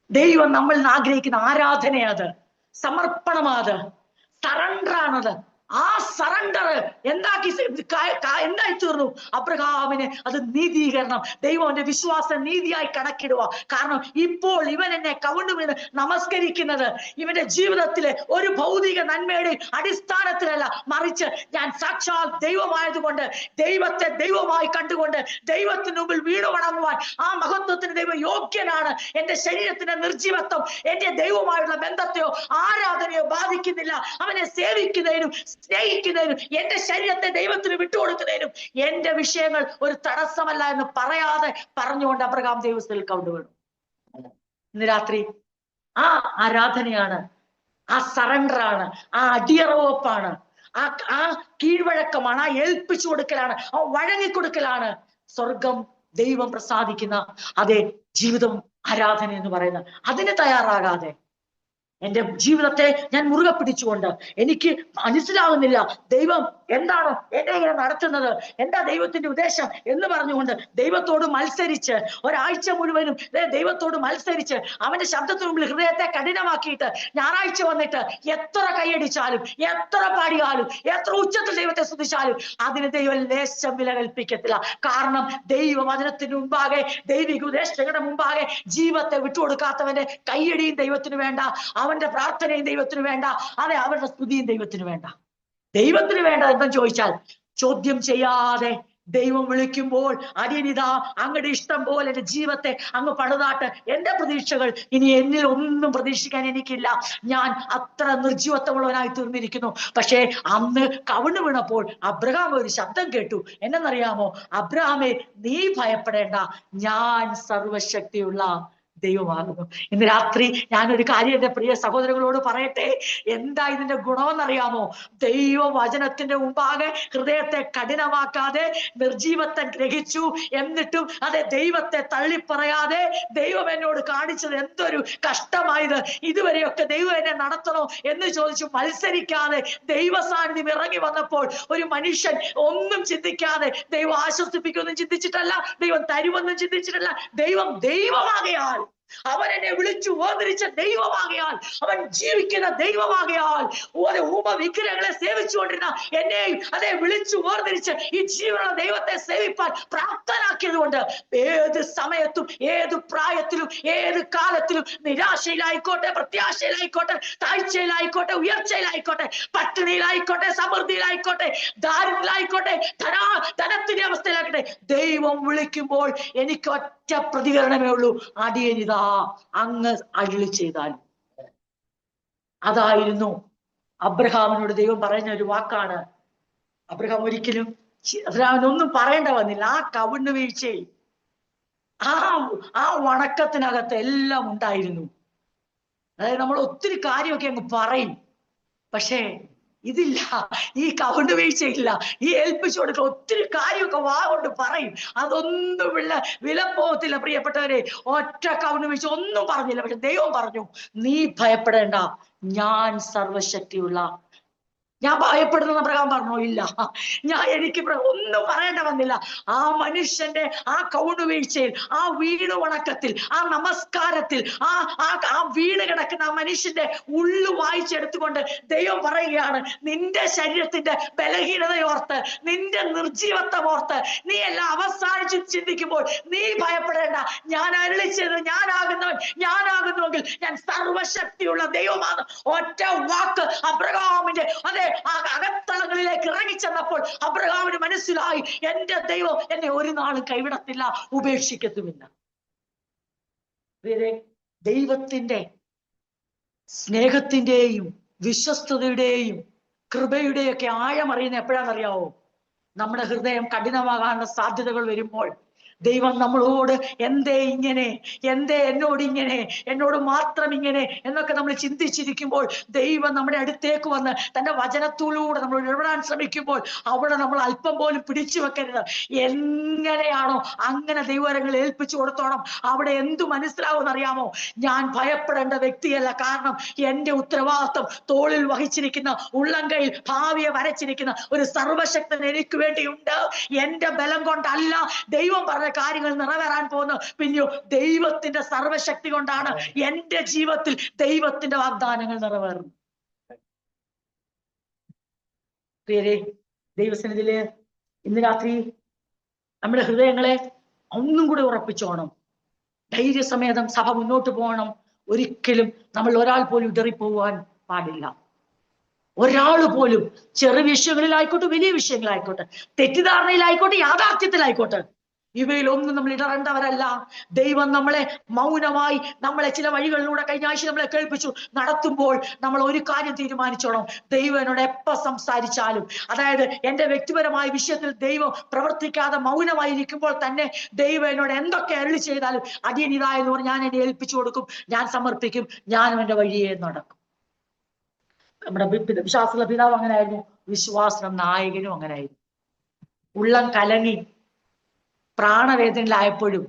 ദൈവം നമ്മളിൽ നിന്ന് ആഗ്രഹിക്കുന്ന ആരാധനയത്, സമർപ്പണമാത്, സറണ്ടറാണത്. ആ സറണ്ടർ എന്തായി തീർന്നു? അബ്രഹാമിന് അത് നീതീകരണം. ദൈവം അവന്റെ വിശ്വാസം നീതിയായി കണക്കിടുക. കാരണം ഇപ്പോൾ ഇവൻ എന്നെ കവിണ്ണു വീണ് നമസ്കരിക്കുന്നത് ഇവന്റെ ജീവിതത്തിലെ ഒരു ഭൗതിക നന്മയുടെ അടിസ്ഥാനത്തിലല്ല, മറിച്ച് ഞാൻ സാക്ഷാൽ ദൈവമായതുകൊണ്ട്, ദൈവത്തെ ദൈവമായി കണ്ടുകൊണ്ട് ദൈവത്തിന് മുമ്പിൽ വീണു വണങ്ങുവാൻ ആ മഹത്വത്തിന് ദൈവം യോഗ്യനാണ്. എന്റെ ശരീരത്തിന്റെ നിർജീവത്വം എന്റെ ദൈവമായുള്ള ബന്ധത്തെയോ ആരാധനയോ ബാധിക്കുന്നില്ല. അവനെ സേവിക്കുന്നതിനും സ്നേഹിക്കുന്നതിനും എന്റെ ശരീരത്തെ ദൈവത്തിന് വിട്ടുകൊടുക്കുന്നതിനും എന്റെ വിഷയങ്ങൾ ഒരു തടസ്സമല്ല എന്ന് പറയാതെ പറഞ്ഞുകൊണ്ട് അബ്രഹാം ദൈവത്തിൽ കണ്ടുവീണു. ഇന്ന് രാത്രി ആ ആരാധനയാണ്, ആ സറണ്ടറാണ്, ആ അടിയറവപ്പാണ്, ആ കീഴ്വഴക്കമാണ്, ആ ഏൽപ്പിച്ചു കൊടുക്കലാണ്, ആ വഴങ്ങിക്കൊടുക്കലാണ് സ്വർഗം ദൈവം പ്രസാദിക്കുന്ന അതേ ജീവിതം ആരാധന എന്ന് പറയുന്നത്. അതിന് തയ്യാറാകാതെ എന്റെ ജീവിതത്തെ ഞാൻ മുറുകെ പിടിച്ചുകൊണ്ട് എനിക്ക് മനസ്സിലാകുന്നില്ല ദൈവം എന്താണ് എന്നെ ഇങ്ങനെ നടത്തുന്നത്, എന്താ ദൈവത്തിന്റെ ഉദ്ദേശം എന്ന് പറഞ്ഞുകൊണ്ട് ദൈവത്തോട് മത്സരിച്ച് ഒരാഴ്ച മുഴുവനും ദൈവത്തോട് മത്സരിച്ച് അവന്റെ ശബ്ദത്തിന് മുമ്പിൽ ഹൃദയത്തെ കഠിനമാക്കിയിട്ട് ഞായറാഴ്ച വന്നിട്ട് എത്ര കൈയടിച്ചാലും എത്ര പാടിയാലും എത്ര ഉച്ചത്തിൽ ദൈവത്തെ സ്തുതിച്ചാലും അതിന് ദൈവം ലേശം വില കൽപ്പിക്കത്തില്ല. കാരണം ദൈവവചനത്തിന് മുമ്പാകെ, ദൈവിക ഉദ്ദേശങ്ങളുടെ മുമ്പാകെ ജീവിതത്തെ വിട്ടുകൊടുക്കാത്തവന്റെ കൈയടിയും ദൈവത്തിന് വേണ്ട, അവന്റെ പ്രാർത്ഥനയും ദൈവത്തിന് വേണ്ട, അതെ അവരുടെ സ്തുതിയും ദൈവത്തിന് വേണ്ട. ദൈവത്തിന് വേണ്ട എന്തെന്ന് ചോദിച്ചാൽ, ചോദ്യം ചെയ്യാതെ ദൈവം വിളിക്കുമ്പോൾ അടിയനിതാ അങ്ങയുടെ ഇഷ്ടം പോലെ എന്റെ ജീവിതത്തെ അങ്ങ് പണിതാട്ട്, എന്റെ പ്രതീക്ഷകൾ ഇനി എന്നിൽ ഒന്നും പ്രതീക്ഷിക്കാൻ എനിക്കില്ല, ഞാൻ അത്ര നിർജീവത്വമുള്ളവനായി തീർന്നിരിക്കുന്നു. പക്ഷേ അന്ന് കവിണ്ണു വീണപ്പോൾ അബ്രഹാം ഒരു ശബ്ദം കേട്ടു. എന്നറിയാമോ? അബ്രഹാമേ, നീ ഭയപ്പെടേണ്ട, ഞാൻ സർവശക്തിയുള്ള ദൈവമാകുന്നു. ഇന്ന് രാത്രി ഞാനൊരു കാര്യം എന്റെ പ്രിയ സഹോദരങ്ങളോട് പറയട്ടെ. എന്താ ഇതിന്റെ ഗുണമെന്നറിയാമോ? ദൈവവചനത്തിന്റെ മുമ്പാകെ ഹൃദയത്തെ കഠിനമാക്കാതെ നിർജീവത്തെ ഗ്രഹിച്ചു, എന്നിട്ടും അതെ ദൈവത്തെ തള്ളിപ്പറയാതെ ദൈവം എന്നോട് കാണിച്ചത് എന്തൊരു കഷ്ടമായത്, ഇതുവരെയൊക്കെ ദൈവം എന്നെ നടത്തണോ എന്ന് ചോദിച്ചു മത്സരിക്കാതെ ദൈവ സാന്നിധ്യം ഇറങ്ങി വന്നപ്പോൾ ഒരു മനുഷ്യൻ ഒന്നും ചിന്തിക്കാതെ ദൈവം ആശ്വസിപ്പിക്കുമെന്നും ചിന്തിച്ചിട്ടല്ല, ദൈവം തരുമെന്നും ചിന്തിച്ചിട്ടല്ല, ദൈവം ദൈവമാകയാൽ, അവൻ എന്നെ വിളിച്ചു വേർതിരിച്ച ദൈവമാകയാൽ, അവൻ ജീവിക്കുന്ന ദൈവമാകയാൽ, ഓരോ വിഗ്രഹങ്ങളെ സേവിച്ചുകൊണ്ടിരുന്ന എന്നെയും അതേ വിളിച്ചു വേർതിരിച്ച് ഈ ജീവനുള്ള ദൈവത്തെ സേവിപ്പാൻ പ്രാപ്തനാക്കിയത് കൊണ്ട് ഏത് സമയത്തും ഏത് പ്രായത്തിലും ഏത് കാലത്തിലും നിരാശയിലായിക്കോട്ടെ, പ്രത്യാശയിലായിക്കോട്ടെ, താഴ്ചയിലായിക്കോട്ടെ, ഉയർച്ചയിലായിക്കോട്ടെ, പട്ടിണിയിലായിക്കോട്ടെ, സമൃദ്ധിയിലായിക്കോട്ടെ, ദാരിദ്ര്യത്തിലായിക്കോട്ടെ, ധനത്തിന്റെ അവസ്ഥയിലായിക്കോട്ടെ, ദൈവം വിളിക്കുമ്പോൾ എനിക്ക് ഒറ്റ പ്രതികരണമേ ഉള്ളൂ, അടിയനിതാ അങ്ങ് അരുളി ചെയ്താൽ. അതായിരുന്നു അബ്രഹാമിനോട് ദൈവം പറയുന്ന ഒരു വാക്കാണ്. അബ്രഹാം ഒരിക്കലും അബ്രഹാമിനൊന്നും പറയേണ്ട വന്നില്ല. ആ കവിണ്ണു വീഴ്ചയിൽ ആ വണക്കത്തിനകത്ത് എല്ലാം ഉണ്ടായിരുന്നു. അതായത് നമ്മൾ ഒത്തിരി കാര്യമൊക്കെ അങ്ങ് പറയും, പക്ഷേ ഇതില്ല, ഈ കവിണ്ണു വീഴ്ചയില്ല, ഈ ഏൽപ്പിച്ചു കൊടുക്കുക ഒത്തിരി കാര്യമൊക്കെ വാ കൊണ്ട് പറയും, അതൊന്നും വില പോകത്തില്ല. പ്രിയപ്പെട്ടവരെ, ഒറ്റ കവിണ്ണു വീഴ്ച ഒന്നും പറഞ്ഞില്ല. പക്ഷെ ദൈവം പറഞ്ഞു, നീ ഭയപ്പെടേണ്ട, ഞാൻ സർവശക്തിയുള്ള. ഞാൻ ഭയപ്പെടുന്ന അബ്രഹാം പറഞ്ഞോ? ഇല്ല, എനിക്ക് ഒന്നും പറയേണ്ട വന്നില്ല. ആ മനുഷ്യന്റെ ആ കൗണു വീഴ്ചയിൽ, ആ വീണു വണക്കത്തിൽ, ആ നമസ്കാരത്തിൽ, ആ വീണ് കിടക്കുന്ന ആ മനുഷ്യന്റെ ഉള്ളു വായിച്ചെടുത്തുകൊണ്ട് ദൈവം പറയുകയാണ്, നിന്റെ ശരീരത്തിന്റെ ബലഹീനതയോർത്ത്, നിന്റെ നിർജീവത്വം ഓർത്ത് നീ എല്ലാം അവസാനിച്ച് ചിന്തിക്കുമ്പോൾ നീ ഭയപ്പെടേണ്ട. ഞാൻ അരുളിച്ചത് ഞാനാകുന്നുവെങ്കിൽ ഞാൻ സർവശക്തിയുള്ള ദൈവമാണ്. ഒറ്റ വാക്ക് അബ്രഹാമിന്റെ അതെ അകത്തളങ്ങളിലേക്ക് ഇറങ്ങിച്ചെന്നപ്പോൾ അബ്രഹാമിന് മനസ്സിലായി, എന്റെ ദൈവം എന്നെ ഒരു നാളും കൈവിടത്തില്ല, ഉപേക്ഷിക്കത്തുമില്ല. ദൈവത്തിന്റെ സ്നേഹത്തിന്റെയും വിശ്വസ്തതയുടെയും കൃപയുടെയൊക്കെ ആഴമറിയുന്ന എപ്പോഴാണെന്നറിയാവോ? നമ്മുടെ ഹൃദയം കഠിനമാകാനുള്ള സാധ്യതകൾ വരുമ്പോൾ ദൈവം നമ്മളോട് എന്തേ ഇങ്ങനെ, എന്തേ എന്നോട് ഇങ്ങനെ, എന്നോട് മാത്രം ഇങ്ങനെ എന്നൊക്കെ നമ്മൾ ചിന്തിച്ചിരിക്കുമ്പോൾ ദൈവം നമ്മുടെ അടുത്തേക്ക് വന്ന് തന്റെ വചനത്തിലൂടെ നമ്മൾ ഇടപെടാൻ ശ്രമിക്കുമ്പോൾ അവിടെ നമ്മൾ അല്പം പോലും പിടിച്ചു വെക്കരുത്. എങ്ങനെയാണോ അങ്ങനെ ദൈവകരങ്ങൾ ഏൽപ്പിച്ചു കൊടുത്തോണം. അവിടെ എന്തു മനസ്സിലാവുമെന്ന് അറിയാമോ? ഞാൻ ഭയപ്പെടേണ്ട വ്യക്തിയല്ല. കാരണം എന്റെ ഉത്തരവാദിത്വം തോളിൽ വഹിച്ചിരിക്കുന്ന, ഉള്ളംകൈയിൽ ഭാവിയെ വരച്ചിരിക്കുന്ന ഒരു സർവശക്തൻ എനിക്ക് വേണ്ടിയുണ്ട്. എന്റെ ബലം കൊണ്ടല്ല ദൈവം പറഞ്ഞ കാര്യങ്ങൾ നിറവേറാൻ പോകുന്നു, പിന്നെയോ ദൈവത്തിന്റെ സർവശക്തി കൊണ്ടാണ് എന്റെ ജീവിതത്തിൽ ദൈവത്തിന്റെ വാഗ്ദാനങ്ങൾ നിറവേറുന്നത്. പ്രിയരെ, ദൈവസന്നിധിയില് ഇന്ന് രാത്രി നമ്മുടെ ഹൃദയങ്ങളെ ഒന്നും കൂടി ഉറപ്പിച്ചോണം. ധൈര്യസമേതം സഭ മുന്നോട്ട് പോകണം. ഒരിക്കലും നമ്മൾ ഒരാൾ പോലും ഇടറിപ്പോവാൻ പാടില്ല. ഒരാൾ പോലും, ചെറു വിഷയങ്ങളിലായിക്കോട്ടെ, വലിയ വിഷയങ്ങളായിക്കോട്ടെ, തെറ്റിദ്ധാരണയിലായിക്കോട്ടെ, യാഥാർത്ഥ്യത്തിലായിക്കോട്ടെ, ഇവയിലൊന്നും നമ്മൾ ഇടറേണ്ടവരല്ല. ദൈവം നമ്മളെ മൗനമായി, നമ്മളെ ചില വഴികളിലൂടെ കഴിഞ്ഞ ആഴ്ച നമ്മളെ കേൾപ്പിച്ചു നടത്തുമ്പോൾ നമ്മൾ ഒരു കാര്യം തീരുമാനിച്ചോണം. ദൈവം എന്നോട് എപ്പോ സംസാരിച്ചാലും, അതായത് എന്റെ വ്യക്തിപരമായ വിഷയത്തിൽ ദൈവം പ്രവർത്തിക്കാതെ മൗനമായിരിക്കുമ്പോൾ തന്നെ ദൈവം എന്നോട് എന്തൊക്കെ അരുളി ചെയ്താലും അടിയനിതായെന്ന് പറഞ്ഞ് ഞാൻ എന്നെ ഏൽപ്പിച്ചു കൊടുക്കും, ഞാൻ സമർപ്പിക്കും, ഞാനും എന്റെ വഴിയെ നടക്കും. നമ്മുടെ വിശ്വാസമുള്ള പിതാവ് അങ്ങനെയായിരുന്നു, വിശ്വാസം നായകനും അങ്ങനെയായിരുന്നു. ഉള്ളം കലങ്ങി പ്രാണവേദനയിലായപ്പോഴും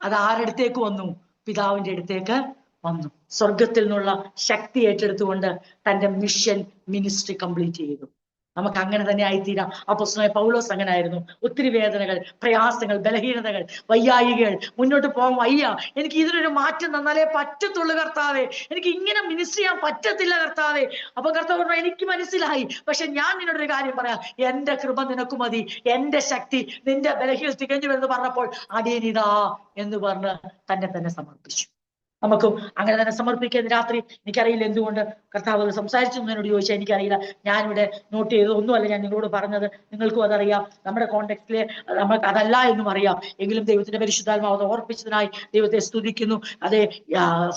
അത് ആരടുത്തേക്ക് വന്നു? പിതാവിന്റെ അടുത്തേക്ക് വന്നു. സ്വർഗത്തിൽ നിന്നുള്ള ശക്തി ഏറ്റെടുത്തുകൊണ്ട് തന്റെ മിഷൻ മിനിസ്ട്രി കംപ്ലീറ്റ് ചെയ്തു. നമുക്ക് അങ്ങനെ തന്നെ ആയിത്തീരാം. അപ്പോസ്തലനായ പൗലോസ് അങ്ങനെ ആയിരുന്നു. ഒത്തിരി വേദനകൾ, പ്രയാസങ്ങൾ, ബലഹീനതകൾ, വയ്യായികകൾ, മുന്നോട്ട് പോകാൻ വയ്യ, എനിക്ക് ഇതിനൊരു മാറ്റം തന്നാലേ പറ്റത്തുള്ളൂ കർത്താവേ, എനിക്ക് ഇങ്ങനെ മിനിസ്റ്റർ ചെയ്യാൻ പറ്റത്തില്ല കർത്താവേ. അപ്പൊ കർത്താവ് പറഞ്ഞു, എനിക്ക് മനസ്സിലായി, പക്ഷെ ഞാൻ നിന്നോടൊരു കാര്യം പറയാം, എന്റെ കൃപ നിനക്ക് മതി, എന്റെ ശക്തി നിന്റെ ബലഹീനത തികഞ്ഞു എന്ന് പറഞ്ഞപ്പോൾ അടിയനിതാ എന്ന് പറഞ്ഞ് തന്നെ സമർപ്പിച്ചു. നമുക്കും അങ്ങനെ തന്നെ സമർപ്പിക്കുന്ന രാത്രി. എനിക്കറിയില്ല എന്തുകൊണ്ട് കർത്താവ് സംസാരിച്ചു എന്നോട് ചോദിച്ചാൽ എനിക്കറിയില്ല. ഞാനിവിടെ നോട്ട് ചെയ്തത് ഒന്നുമല്ല, ഞാൻ നിങ്ങളോട് പറഞ്ഞത് നിങ്ങൾക്കും അതറിയാം. നമ്മുടെ കോണ്ടെക്സ്റ്റില് നമുക്ക് അതല്ല എന്നും അറിയാം. എങ്കിലും ദൈവത്തിന്റെ പരിശുദ്ധാത്മാവ് ഓർപ്പിച്ചതിനായി ദൈവത്തെ സ്തുതിക്കുന്നു. അതെ,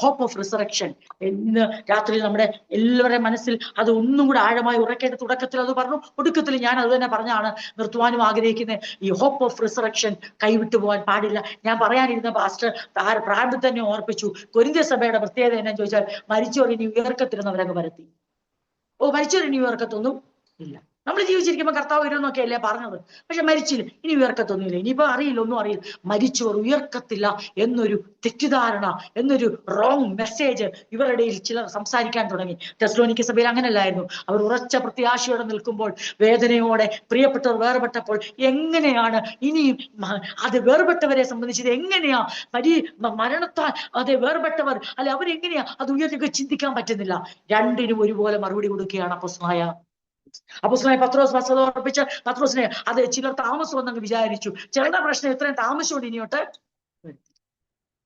ഹോപ്പ് ഓഫ് റിസറക്ഷൻ. ഇന്ന് രാത്രി നമ്മുടെ എല്ലാവരുടെയും മനസ്സിൽ അത് ഒന്നും കൂടെ ആഴമായി ഉറക്കേണ്ട. തുടക്കത്തിൽ അത് പറഞ്ഞു, ഒടുക്കത്തിൽ ഞാൻ അത് തന്നെ പറഞ്ഞാണ് നിർത്തുവാനും ആഗ്രഹിക്കുന്നത്. ഈ ഹോപ്പ് ഓഫ് റിസറക്ഷൻ കൈവിട്ടു പോകാൻ പാടില്ല. ഞാൻ പറയാനിരുന്ന പാസ്റ്റർ പ്രാരംഭത്തിൽ തന്നെ ഓർപ്പിച്ചു. കൊരിന്ത്യ സഭയുടെ പ്രത്യേകത എന്നാ ചോദിച്ചാൽ, മരിച്ചവർ ഇനി ഉയർക്കത്തിരുന്നവരങ്ങ് പരത്തി. മരിച്ചവർ ഇനി ഉയർക്കത്തൊന്നും ഇല്ല. നമ്മൾ ജീവിച്ചിരിക്കുമ്പോൾ കർത്താവ് വരുമെന്നൊക്കെ അല്ലേ പറഞ്ഞത്, പക്ഷെ മരിച്ചില്ല, ഇനി ഉയർക്കത്തൊന്നുമില്ല. ഇനിയിപ്പോ അറിയില്ല, ഒന്നും അറിയില്ല. മരിച്ചവർ ഉയർക്കത്തില്ല എന്നൊരു തെറ്റിദ്ധാരണ, എന്നൊരു റോങ് മെസ്സേജ് ഇവരുടെ ഇടയിൽ ചിലർ സംസാരിക്കാൻ തുടങ്ങി. തെസ്സലോനിക്ക സഭയിൽ അങ്ങനെയല്ലായിരുന്നു. അവർ ഉറച്ച പ്രത്യാശയോടെ നിൽക്കുമ്പോൾ, വേദനയോടെ പ്രിയപ്പെട്ടവർ വേർപെട്ടപ്പോൾ എങ്ങനെയാണ് ഇനിയും അത് വേർപെട്ടവരെ സംബന്ധിച്ചത് എങ്ങനെയാ മരണത്താൽ അതെ വേർപെട്ടവർ അല്ലെ അവരെങ്ങനെയാ അത് ഉയർത്തി ചിന്തിക്കാൻ പറ്റുന്നില്ല. രണ്ടിനും ഒരുപോലെ മറുപടി കൊടുക്കുകയാണ് അപ്പോസ്തലനായ പത്രോസ് ഓർപ്പിച്ച പത്രോസിനെ അത് ചിലർ താമസം എന്നങ്ങ് വിചാരിച്ചു. ചിലരുടെ പ്രശ്നം എത്രയും താമസിച്ചുകൊണ്ട് ഇനിയോട്ട്,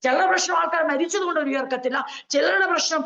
ചിലരുടെ പ്രശ്നം ആൾക്കാർ മരിച്ചതുകൊണ്ട് ഒരു ഉയർക്കത്തില്ല. ചിലരുടെ പ്രശ്നം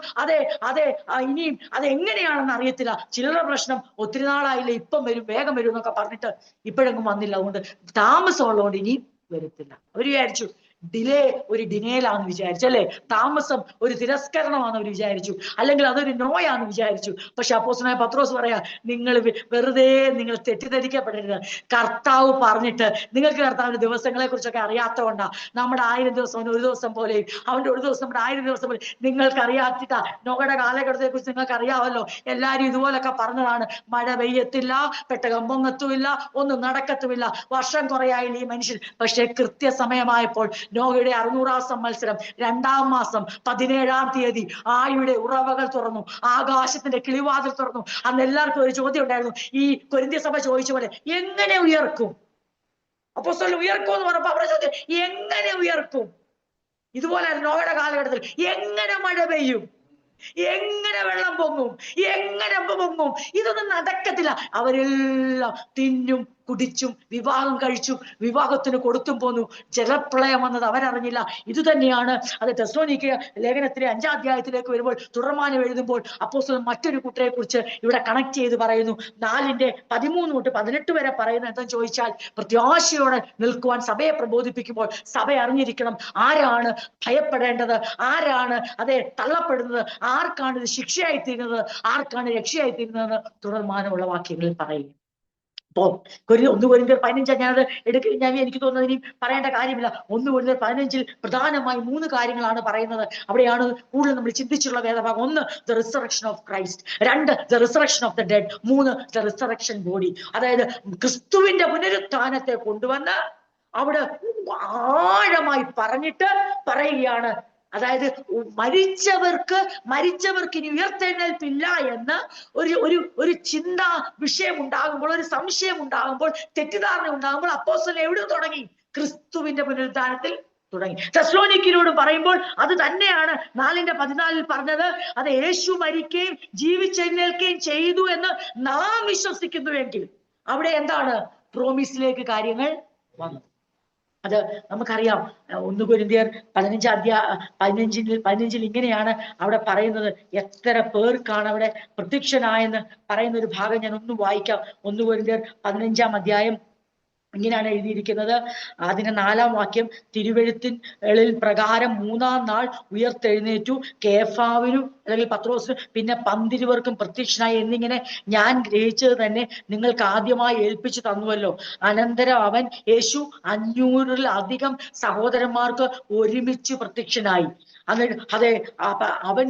ഇനിയും അതെങ്ങനെയാണെന്ന് അറിയത്തില്ല. ചിലരുടെ പ്രശ്നം ഒത്തിരി നാളായില്ലേ, ഇപ്പം വരും, വേഗം വരും എന്നൊക്കെ പറഞ്ഞിട്ട് ഇപ്പോഴെങ്ങും വന്നില്ല, അതുകൊണ്ട് താമസമുള്ളതുകൊണ്ട് ഇനിയും വരത്തില്ല. അവർ വിചാരിച്ചു ഡിലേ ഒരു ഡിനേലാന്ന് വിചാരിച്ചു, അല്ലെ? താമസം ഒരു തിരസ്കരണമാണെന്ന് അവർ വിചാരിച്ചു, അല്ലെങ്കിൽ അതൊരു നോയാന്ന് വിചാരിച്ചു. പക്ഷെ അപ്പോസ്തലനായ പത്രോസ് പറയാ, നിങ്ങൾ വെറുതെ നിങ്ങൾ തെറ്റിദ്ധരിക്കപ്പെടരുത്. കർത്താവ് പറഞ്ഞിട്ട്, നിങ്ങൾക്ക് കർത്താവിന്റെ ദിവസങ്ങളെ കുറിച്ചൊക്കെ അറിയാത്തതുകൊണ്ടാ. നമ്മുടെ 1000 ദിവസം ഒരു ദിവസം പോലെയും, അവന്റെ ഒരു ദിവസം നമ്മുടെ 1000 ദിവസം പോലെ. നിങ്ങൾക്ക് അറിയാത്തിട്ടാ. നോയുടെ കാലഘട്ടത്തെ കുറിച്ച് നിങ്ങൾക്ക് അറിയാമല്ലോ. എല്ലാരും ഇതുപോലൊക്കെ പറഞ്ഞതാണ്. മഴ പെയ്യത്തില്ല, പെട്ടകം പൊങ്ങത്തുമില്ല, ഒന്നും നടക്കത്തുമില്ല, വർഷം കുറയായില്ല ഈ മനുഷ്യൻ. പക്ഷെ കൃത്യസമയമായപ്പോൾ നോഹയുടെ 600-ാം സംവത്സരം 2-ാം മാസം 17-ാം തീയതി ആഴിയുടെ ഉറവകൾ തുറന്നു, ആകാശത്തിന്റെ കിളിവാതിൽ തുറന്നു. അന്ന് എല്ലാവർക്കും ഒരു ചോദ്യം ഉണ്ടായിരുന്നു. ഈ കൊരിന്ത്യ സഭ ചോദിച്ച പോലെ, എങ്ങനെ ഉയർക്കും? അപ്പോസ്തലൻ ഉയർക്കും എന്ന് പറഞ്ഞപ്പോ അവരുടെ ചോദ്യം, എങ്ങനെ ഉയർക്കും? ഇതുപോലെ നോഹയുടെ കാലഘട്ടത്തിൽ എങ്ങനെ മഴ പെയ്യും, എങ്ങനെ വെള്ളം പൊങ്ങും, എങ്ങനെ പൊങ്ങും? ഇതൊന്നും നടക്കത്തില്ല. അവരെല്ലാം തിന്നും കുടിച്ചും വിവാഹം കഴിച്ചു, വിവാഹത്തിന് കൊടുത്തും പോന്നു. ജലപ്രളയം വന്നത് അവരറിഞ്ഞില്ല. ഇത് തന്നെയാണ് അത് തെസ്സലോനിക്ക ലേഖനത്തിലെ 5-ാം അധ്യായത്തിലേക്ക് വരുമ്പോൾ തുടർമാനം എഴുതുമ്പോൾ അപ്പോസ്തലൻ മറ്റൊരു കൂട്ടരെ കുറിച്ച് ഇവിടെ കണക്ട് ചെയ്ത് പറയുന്നു. 4:13 തൊട്ട് 18 വരെ പറയുന്നത് എന്താണെന്ന് ചോദിച്ചാൽ, പ്രത്യാശയോടെ നിൽക്കുവാൻ സഭയെ പ്രബോധിപ്പിക്കുമ്പോൾ സഭ അറിഞ്ഞിരിക്കണം ആരാണ് ഭയപ്പെടേണ്ടത്, ആരാണ് തള്ളപ്പെടുന്നത്, ആർക്കാണ് ഇത് ശിക്ഷയായിത്തീരുന്നത്, ആർക്കാണ് രക്ഷയായിത്തീരുന്നതെന്ന് തുടർമാനമുള്ള വാക്യങ്ങളിൽ പറയും. അപ്പോ 1 കൊരിന്ത്യർ 15 ഞാനത് എനിക്ക് തോന്നുന്നത് ഇനി പറയേണ്ട കാര്യമില്ല. 1 കൊരിന്ത്യർ 15 പ്രധാനമായി 3 കാര്യങ്ങളാണ് പറയുന്നത്. അവിടെയാണ് കൂടുതൽ നമ്മൾ ചിന്തിച്ചുള്ള വേദഭാഗം. 1, the resurrection of Christ. 2, the resurrection of the dead. 3, the resurrection body. അതായത് ക്രിസ്തുവിന്റെ പുനരുത്ഥാനത്തെ കൊണ്ടുവന്ന് അവിടെ ആഴമായി പറഞ്ഞിട്ട് പറയുകയാണ്. അതായത് മരിച്ചവർക്ക് ഇനി ഉയർത്തെഴുന്നേൽപ്പില്ല എന്ന് ഒരു ചിന്താ വിഷയം ഉണ്ടാകുമ്പോൾ, ഒരു സംശയം ഉണ്ടാകുമ്പോൾ, തെറ്റിദ്ധാരണ ഉണ്ടാകുമ്പോൾ അപ്പോസ്തലൻ എവിടെ തുടങ്ങി? ക്രിസ്തുവിന്റെ പുനരുത്ഥാനത്തിൽ തുടങ്ങി. തെസ്സലോനിക്കരോട് പറയുമ്പോൾ അത് തന്നെയാണ് 4:14 പറഞ്ഞത്. അത് യേശു മരിക്കുകയും ജീവിച്ചെഴുന്നേൽക്കുകയും ചെയ്തു എന്ന് നാം വിശ്വസിക്കുന്നുവെങ്കിൽ അവിടെ എന്താണ്? പ്രോമിസിലേക്ക് കാര്യങ്ങൾ വന്നു. അത് നമുക്കറിയാം. 1 കൊരിന്ത്യർ 15 ഇങ്ങനെയാണ് അവിടെ പറയുന്നത്. എത്ര പേർക്കാണ് അവിടെ പ്രത്യക്ഷനായെന്ന് പറയുന്ന ഒരു ഭാഗം ഞാൻ ഒന്ന് വായിക്കാം. 1 കൊരിന്ത്യർ 15 അധ്യായം ഇങ്ങനെയാണ് എഴുതിയിരിക്കുന്നത്. അതിന് 4-ാം വാക്യം, തിരുവെഴുത്തിൻ പ്രകാരം 3-ാം നാൾ ഉയർത്തെഴുന്നേറ്റു, കേഫാവിനും അല്ലെങ്കിൽ പത്രോസിനും പിന്നെ 12 പ്രത്യക്ഷനായി എന്നിങ്ങനെ ഞാൻ ഗ്രഹിച്ചത് തന്നെ നിങ്ങൾക്ക് ആദ്യമായി ഏൽപ്പിച്ചു തന്നുവല്ലോ. അനന്തരം അവൻ യേശു 500-ലധികം സഹോദരന്മാർക്ക് ഒരുമിച്ച് പ്രത്യക്ഷനായി. അതെ, അവർ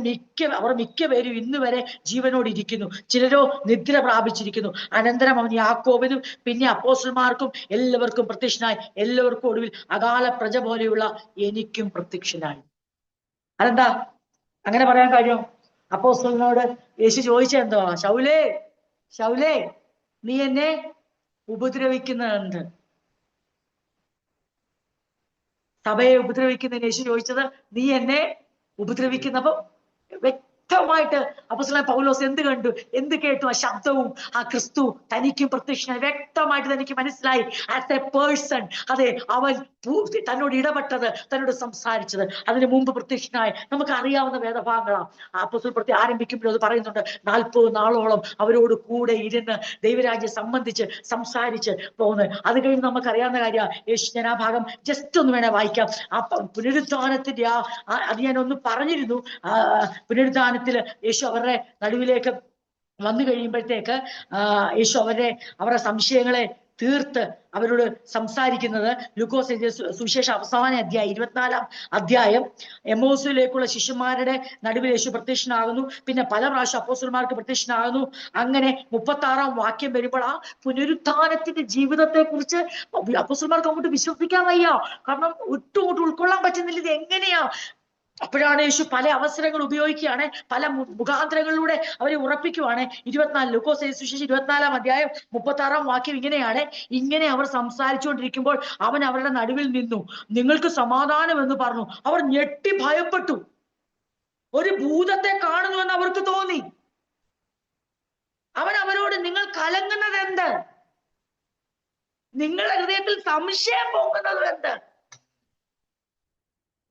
മിക്കപേരും ഇന്ന് വരെ ജീവനോട് ഇരിക്കുന്നു, ചിലരോ നിദ്ര പ്രാപിച്ചിരിക്കുന്നു. അനന്തരം അവൻ യാക്കോബിനും പിന്നെ അപ്പോസ്തലന്മാർക്കും എല്ലാവർക്കും പ്രത്യക്ഷനായി. എല്ലാവർക്കും ഒടുവിൽ അകാല പ്രജ പോലെയുള്ള എനിക്കും പ്രത്യക്ഷനായി. അതെന്താ അങ്ങനെ പറയാൻ കാര്യം? അപ്പോസ്തലനോട് യേശു ചോദിച്ചെന്തോ, ശൗലേ ശൗലേ നീ എന്നെ ഉപദ്രവിക്കുന്നത്? സഭയെ ഉപദ്രവിക്കുന്നതിന് യേശു ചോദിച്ചത് നീ എന്നെ ഉപദ്രവിക്കുന്നപ്പോ വ്യക്തമായിട്ട് അപ്പോസ്തലൻ പൗലോസ് എന്ത് കണ്ടു, എന്ത് കേട്ടു? ആ ശബ്ദവും ആ ക്രിസ്തു തനിക്കും പ്രത്യക്ഷനായി. വ്യക്തമായിട്ട് തനിക്ക് മനസ്സിലായി. ആസ് എ പേഴ്സൺ, അതെ, അവൻ തന്നോട് ഇടപെട്ടത്, തന്നോട് സംസാരിച്ചത്. അതിന് മുമ്പ് പ്രത്യക്ഷനായി. നമുക്ക് അറിയാവുന്ന വേദഭാഗങ്ങളാണ്. അപ്പോസ്തലൻ ആരംഭിക്കുമ്പോൾ അത് പറയുന്നുണ്ട്. 40 നാളോളം അവരോട് കൂടെ ഇരുന്ന് ദൈവരാജ്യം സംബന്ധിച്ച് സംസാരിച്ച് പോകുന്നത്. അത് കഴിഞ്ഞ് നമുക്കറിയാവുന്ന കാര്യമാണ്. യേശു, ഞാൻ ആ ഭാഗം ജസ്റ്റ് ഒന്ന് വേണേ വായിക്കാം. ആ പുനരുത്ഥാനത്തിന്റെ അത് ഞാൻ ഒന്ന് പറഞ്ഞിരുന്നു. പുനരുത്ഥാനത്തില് യേശു അവരുടെ നടുവിലേക്ക് വന്നു കഴിയുമ്പോഴത്തേക്ക് യേശു അവരുടെ സംശയങ്ങളെ തീർത്ത് അവരോട് സംസാരിക്കുന്നത് ലൂക്കോസ് സുവിശേഷ അവസാന അധ്യായം 24-ാം അധ്യായം. എമ്മോസിലേക്കുള്ള ശിഷ്യന്മാരുടെ നടുവിൽ യേശു പ്രത്യക്ഷനാകുന്നു. പിന്നെ പല പ്രാവശ്യം അപ്പോസ്തലന്മാർക്ക് പ്രത്യക്ഷനാകുന്നു. അങ്ങനെ 36-ാം വാക്യം വരുമ്പോൾ ആ പുനരുത്ഥാനത്തിന്റെ ജീവിതത്തെ കുറിച്ച് അപ്പോസ്തലന്മാർക്ക് അങ്ങോട്ട് വിശ്വസിക്കാൻ വയ്യ. കാരണം ഒട്ടും ഉൾക്കൊള്ളാൻ പറ്റുന്നില്ല. ഇത് എങ്ങനെയാ? അപ്പോഴാണ് യേശു പല അവസരങ്ങൾ ഉപയോഗിക്കുകയാണ്, പല മുഖാന്തരങ്ങളിലൂടെ അവരെ ഉറപ്പിക്കുവാണ്. 24 ലൂക്കോസ് സുവിശേഷം 24-ാം അധ്യായം 36-ാം വാക്യം ഇങ്ങനെയാണ്. ഇങ്ങനെ അവർ സംസാരിച്ചുകൊണ്ടിരിക്കുമ്പോൾ അവൻ അവരുടെ നടുവിൽ നിന്നു, നിങ്ങൾക്ക് സമാധാനം എന്ന് പറഞ്ഞു. അവർ ഞെട്ടി ഭയപ്പെട്ടു. ഒരു ഭൂതത്തെ കാണുന്നുവെന്ന് അവർക്ക് തോന്നി. അവൻ അവരോട്, നിങ്ങൾ കലങ്ങുന്നത് എന്ത്? നിങ്ങളുടെ ഹൃദയത്തിൽ സംശയം പോകുന്നത് എന്ത്?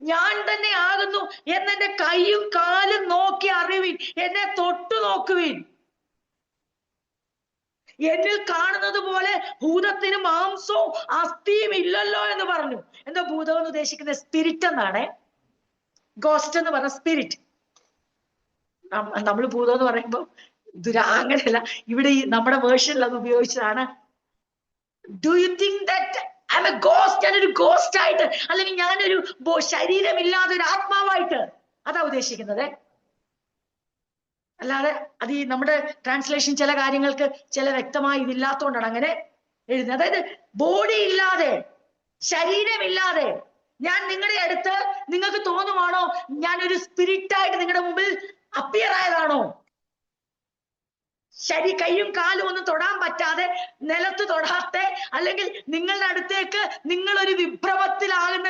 ഞാൻ തന്നെ ആകുന്നു എന്നെ കൈയും കാലും നോക്കി അറിവിൻ, എന്നെ തൊട്ടു നോക്കുവിൻ. എന്നിൽ കാണുന്നത് പോലെ ഭൂതത്തിന് മാംസവും അസ്ഥിയും ഇല്ലല്ലോ എന്ന് പറഞ്ഞു. എന്താ ഭൂതം എന്ന് ഉദ്ദേശിക്കുന്നത്? സ്പിരിറ്റ് എന്നാണ്. ഗോസ്റ്റ് എന്ന് പറഞ്ഞ സ്പിരിറ്റ്. നമ്മൾ ഭൂതം എന്ന് പറയുമ്പോ അങ്ങനെയല്ല, ഇവിടെ നമ്മുടെ വേർഷനിൽ അത് ഉപയോഗിച്ചതാണ്. Do you think that I am a ghost? ഞാനൊരു ഗോസ്റ്റ് ആയിട്ട്, അല്ലെങ്കിൽ ഞാനൊരു ശരീരമില്ലാതെ ഒരു ആത്മാവായിട്ട്, അതാ ഉദ്ദേശിക്കുന്നത്. അല്ലാതെ അത് ഈ നമ്മുടെ ട്രാൻസ്ലേഷൻ ചില കാര്യങ്ങൾക്ക് ചില വ്യക്തമായി ഇതില്ലാത്തതുകൊണ്ടാണ് അങ്ങനെ എഴുതുന്നത്. അതായത് ബോഡി ഇല്ലാതെ, ശരീരമില്ലാതെ ഞാൻ നിങ്ങളുടെ അടുത്ത് നിങ്ങൾക്ക് തോന്നുവാണോ ഞാനൊരു സ്പിരിറ്റായിട്ട് നിങ്ങളുടെ മുമ്പിൽ അപ്പിയർ ആയതാണോ? കൈയും കാലും ഒന്നും തൊടാൻ പറ്റാതെ, നിലത്ത് തൊടാത്ത, അല്ലെങ്കിൽ നിങ്ങളുടെ അടുത്തേക്ക് നിങ്ങളൊരു വിഭ്രമത്തിലാകുന്ന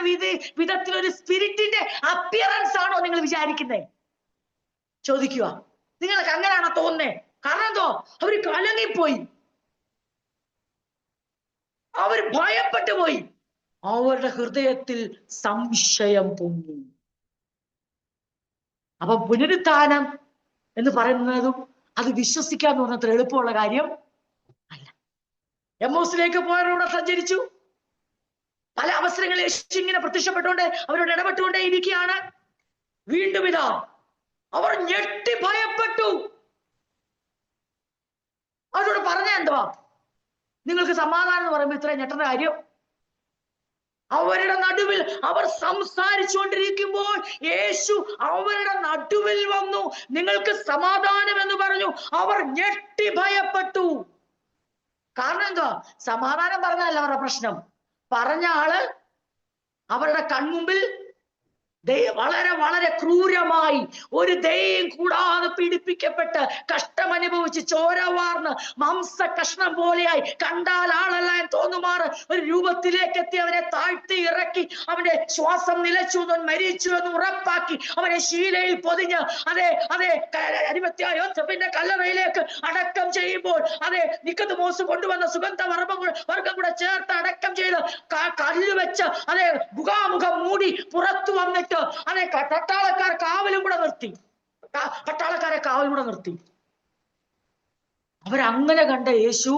വിധത്തിലൊരു സ്പിരിറ്റിന്റെ അപ്പിയറൻസ് ആണോ നിങ്ങൾ വിചാരിക്കുന്നത്? ചോദിക്കുക. നിങ്ങൾക്ക് അങ്ങനെയാണോ തോന്നുന്നേ? കാരണം എന്തോ? അവര് കലങ്ങിപ്പോയി, അവർ ഭയപ്പെട്ടു പോയി, അവരുടെ ഹൃദയത്തിൽ സംശയം പൊങ്ങി. അപ്പൊ പുനരുത്ഥാനം എന്ന് പറയുന്നതും അത് വിശ്വസിക്കാന്ന് പറഞ്ഞത്ര എളുപ്പമുള്ള കാര്യം അല്ല. എമ്മോസിലേക്ക് പോയവരോട് സഞ്ചരിച്ചു. പല അവസരങ്ങളിൽ യേശു ഇങ്ങനെ പ്രത്യക്ഷപ്പെട്ടുകൊണ്ട് അവരോട് ഇടപെട്ടുകൊണ്ടേ ഇരിക്കുകയാണ്. വീണ്ടും ഇതാ അവർ ഞെട്ടി ഭയപ്പെട്ടു. അവരോട് പറഞ്ഞ എന്തുവാ? നിങ്ങൾക്ക് സമാധാനം എന്ന് പറയുമ്പോൾ ഇത്ര ഞെട്ടേണ്ട കാര്യം? അവരുടെ നടുവിൽ അവർ സംസാരിച്ചുകൊണ്ടിരിക്കുമ്പോൾ യേശു അവരുടെ നടുവിൽ വന്നു, നിങ്ങൾക്ക് സമാധാനം എന്ന് പറഞ്ഞു. അവർ ഞെട്ടി ഭയപ്പെട്ടു. കാരണം എന്താ? സമാധാനം പറഞ്ഞല്ല അവരുടെ പ്രശ്നം. പറഞ്ഞ ആള് അവരുടെ കൺമുമ്പിൽ വളരെ വളരെ ക്രൂരമായി ഒരു ദയയും കൂടാതെ പീഡിപ്പിക്കപ്പെട്ട് കഷ്ടമനുഭവിച്ച് ചോരവാർന്ന് മാംസ കഷ്ണം പോലെയായി കണ്ടാൽ ആളല്ല എന്ന് തോന്നുമാറ് ഒരു രൂപത്തിലേക്ക് എത്തി അവനെ താഴ്ത്തി ഇറക്കി അവന്റെ ശ്വാസം നിലച്ചു എന്ന് മരിച്ചു എന്ന് ഉറപ്പാക്കി അവനെ ശീലയിൽ പൊതിഞ്ഞ് അരിമത്യായ യോസേഫിന്റെ കല്ലറയിലേക്ക് അടക്കം ചെയ്യുമ്പോൾ നിക്കോദെമോസ് കൊണ്ടുവന്ന സുഗന്ധ വർഗം കൂടെ ചേർത്ത് അടക്കം ചെയ്ത് കല്ല് വെച്ച് മുഖാമുഖം മൂടി പുറത്തു വന്നിട്ട് പട്ടാളക്കാരെ കാവലും കൂടെ നിർത്തി അവരങ്ങനെ കണ്ട യേശു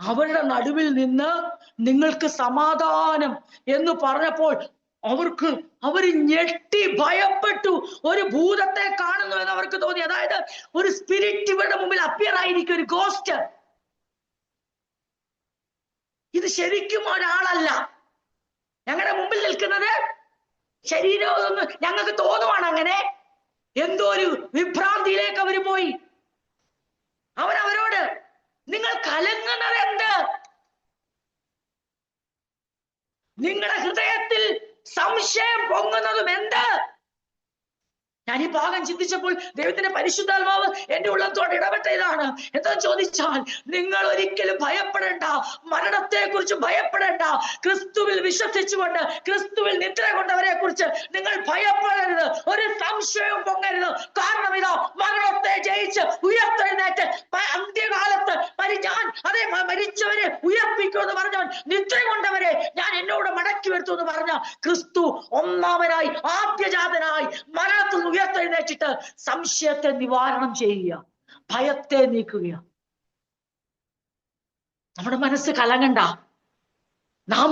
അവരുടെ നടുവിൽ നിന്ന് നിങ്ങൾക്ക് സമാധാനം എന്ന് പറഞ്ഞപ്പോൾ അവർ ഞെട്ടി ഭയപ്പെട്ടു. ഒരു ഭൂതത്തെ കാണുന്നു എന്ന് അവർക്ക് തോന്നി. അതായത് ഒരു സ്പിരിറ്റ് ഇവരുടെ മുമ്പിൽ അപ്പിയർ ആയിരിക്കും, ഒരു ഗോസ്റ്റ്. ഇത് ശരിക്കും ഒരാളല്ല ഞങ്ങളുടെ മുമ്പിൽ നിൽക്കുന്നത്. ശരീരം ഞങ്ങൾക്ക് തോന്നുവാണ് അങ്ങനെ. എന്തോ ഒരു വിഭ്രാന്തിയിലേക്ക് അവര് പോയി. അവരോട് നിങ്ങൾ കലങ്ങുന്നത് എന്ത്? നിങ്ങളുടെ ഹൃദയത്തിൽ സംശയം പൊങ്ങുന്നതും എന്ത്? ഞാൻ ഈ ഭാഗം ചിന്തിച്ചപ്പോൾ ദൈവത്തിന്റെ പരിശുദ്ധാത്മാവ് എന്റെ ഉള്ളത്തോട് ഇടപെട്ട ഇതാണ്. എന്താന്ന് ചോദിച്ചാൽ, നിങ്ങൾ ഒരിക്കലും ഭയപ്പെടേണ്ട, മരണത്തെ കുറിച്ച് ഭയപ്പെടേണ്ട. ക്രിസ്തുവിൽ വിശ്വസിച്ചുകൊണ്ട് ക്രിസ്തുവിൽ നിദ്ര കൊണ്ടവരെ കുറിച്ച് നിങ്ങൾ ഭയപ്പെടരുത്, ഒരു സംശയവും പൊങ്ങരുത്. കാരണം ഇതാ മരണത്തെ ജയിച്ച് ഉയർത്തെഴുന്നേറ്റ് അന്ത്യകാലത്ത് ഞാൻ മരിച്ചവരെ ഉയർപ്പിക്കുമെന്ന് പറഞ്ഞവൻ, നിദ്ര കൊണ്ടവരെ ഞാൻ എന്നോട് മടക്കി വരുത്തു എന്ന് പറഞ്ഞ ക്രിസ്തു ഒന്നാമനായി ആദ്യജാതനായി മരണത്തിൽ ഉയർത്തെഴുന്നേറ്റിട്ട് സംശയത്തെ നിവാരണം ചെയ്യുക, ഭയത്തെ നീക്കുക. നമ്മുടെ മനസ്സ് കലങ്ങണ്ട. നാം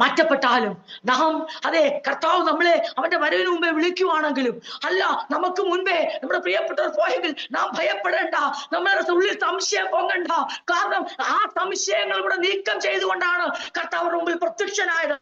മാറ്റപ്പെട്ടാലും, നാം കർത്താവ് നമ്മളെ അവന്റെ വരവിന് മുമ്പേ വിളിക്കുവാണെങ്കിലും, അല്ല നമുക്ക് മുൻപേ നമ്മുടെ പ്രിയപ്പെട്ടവർ പോയെങ്കിൽ നാം ഭയപ്പെടേണ്ട, നമ്മുടെ ഉള്ളിൽ സംശയം പൊങ്ങണ്ട. കാരണം ആ സംശയങ്ങൾ ഇവിടെ നീക്കം ചെയ്തുകൊണ്ടാണ് കർത്താവിന്റെ മുമ്പിൽ പ്രത്യക്ഷനായത്.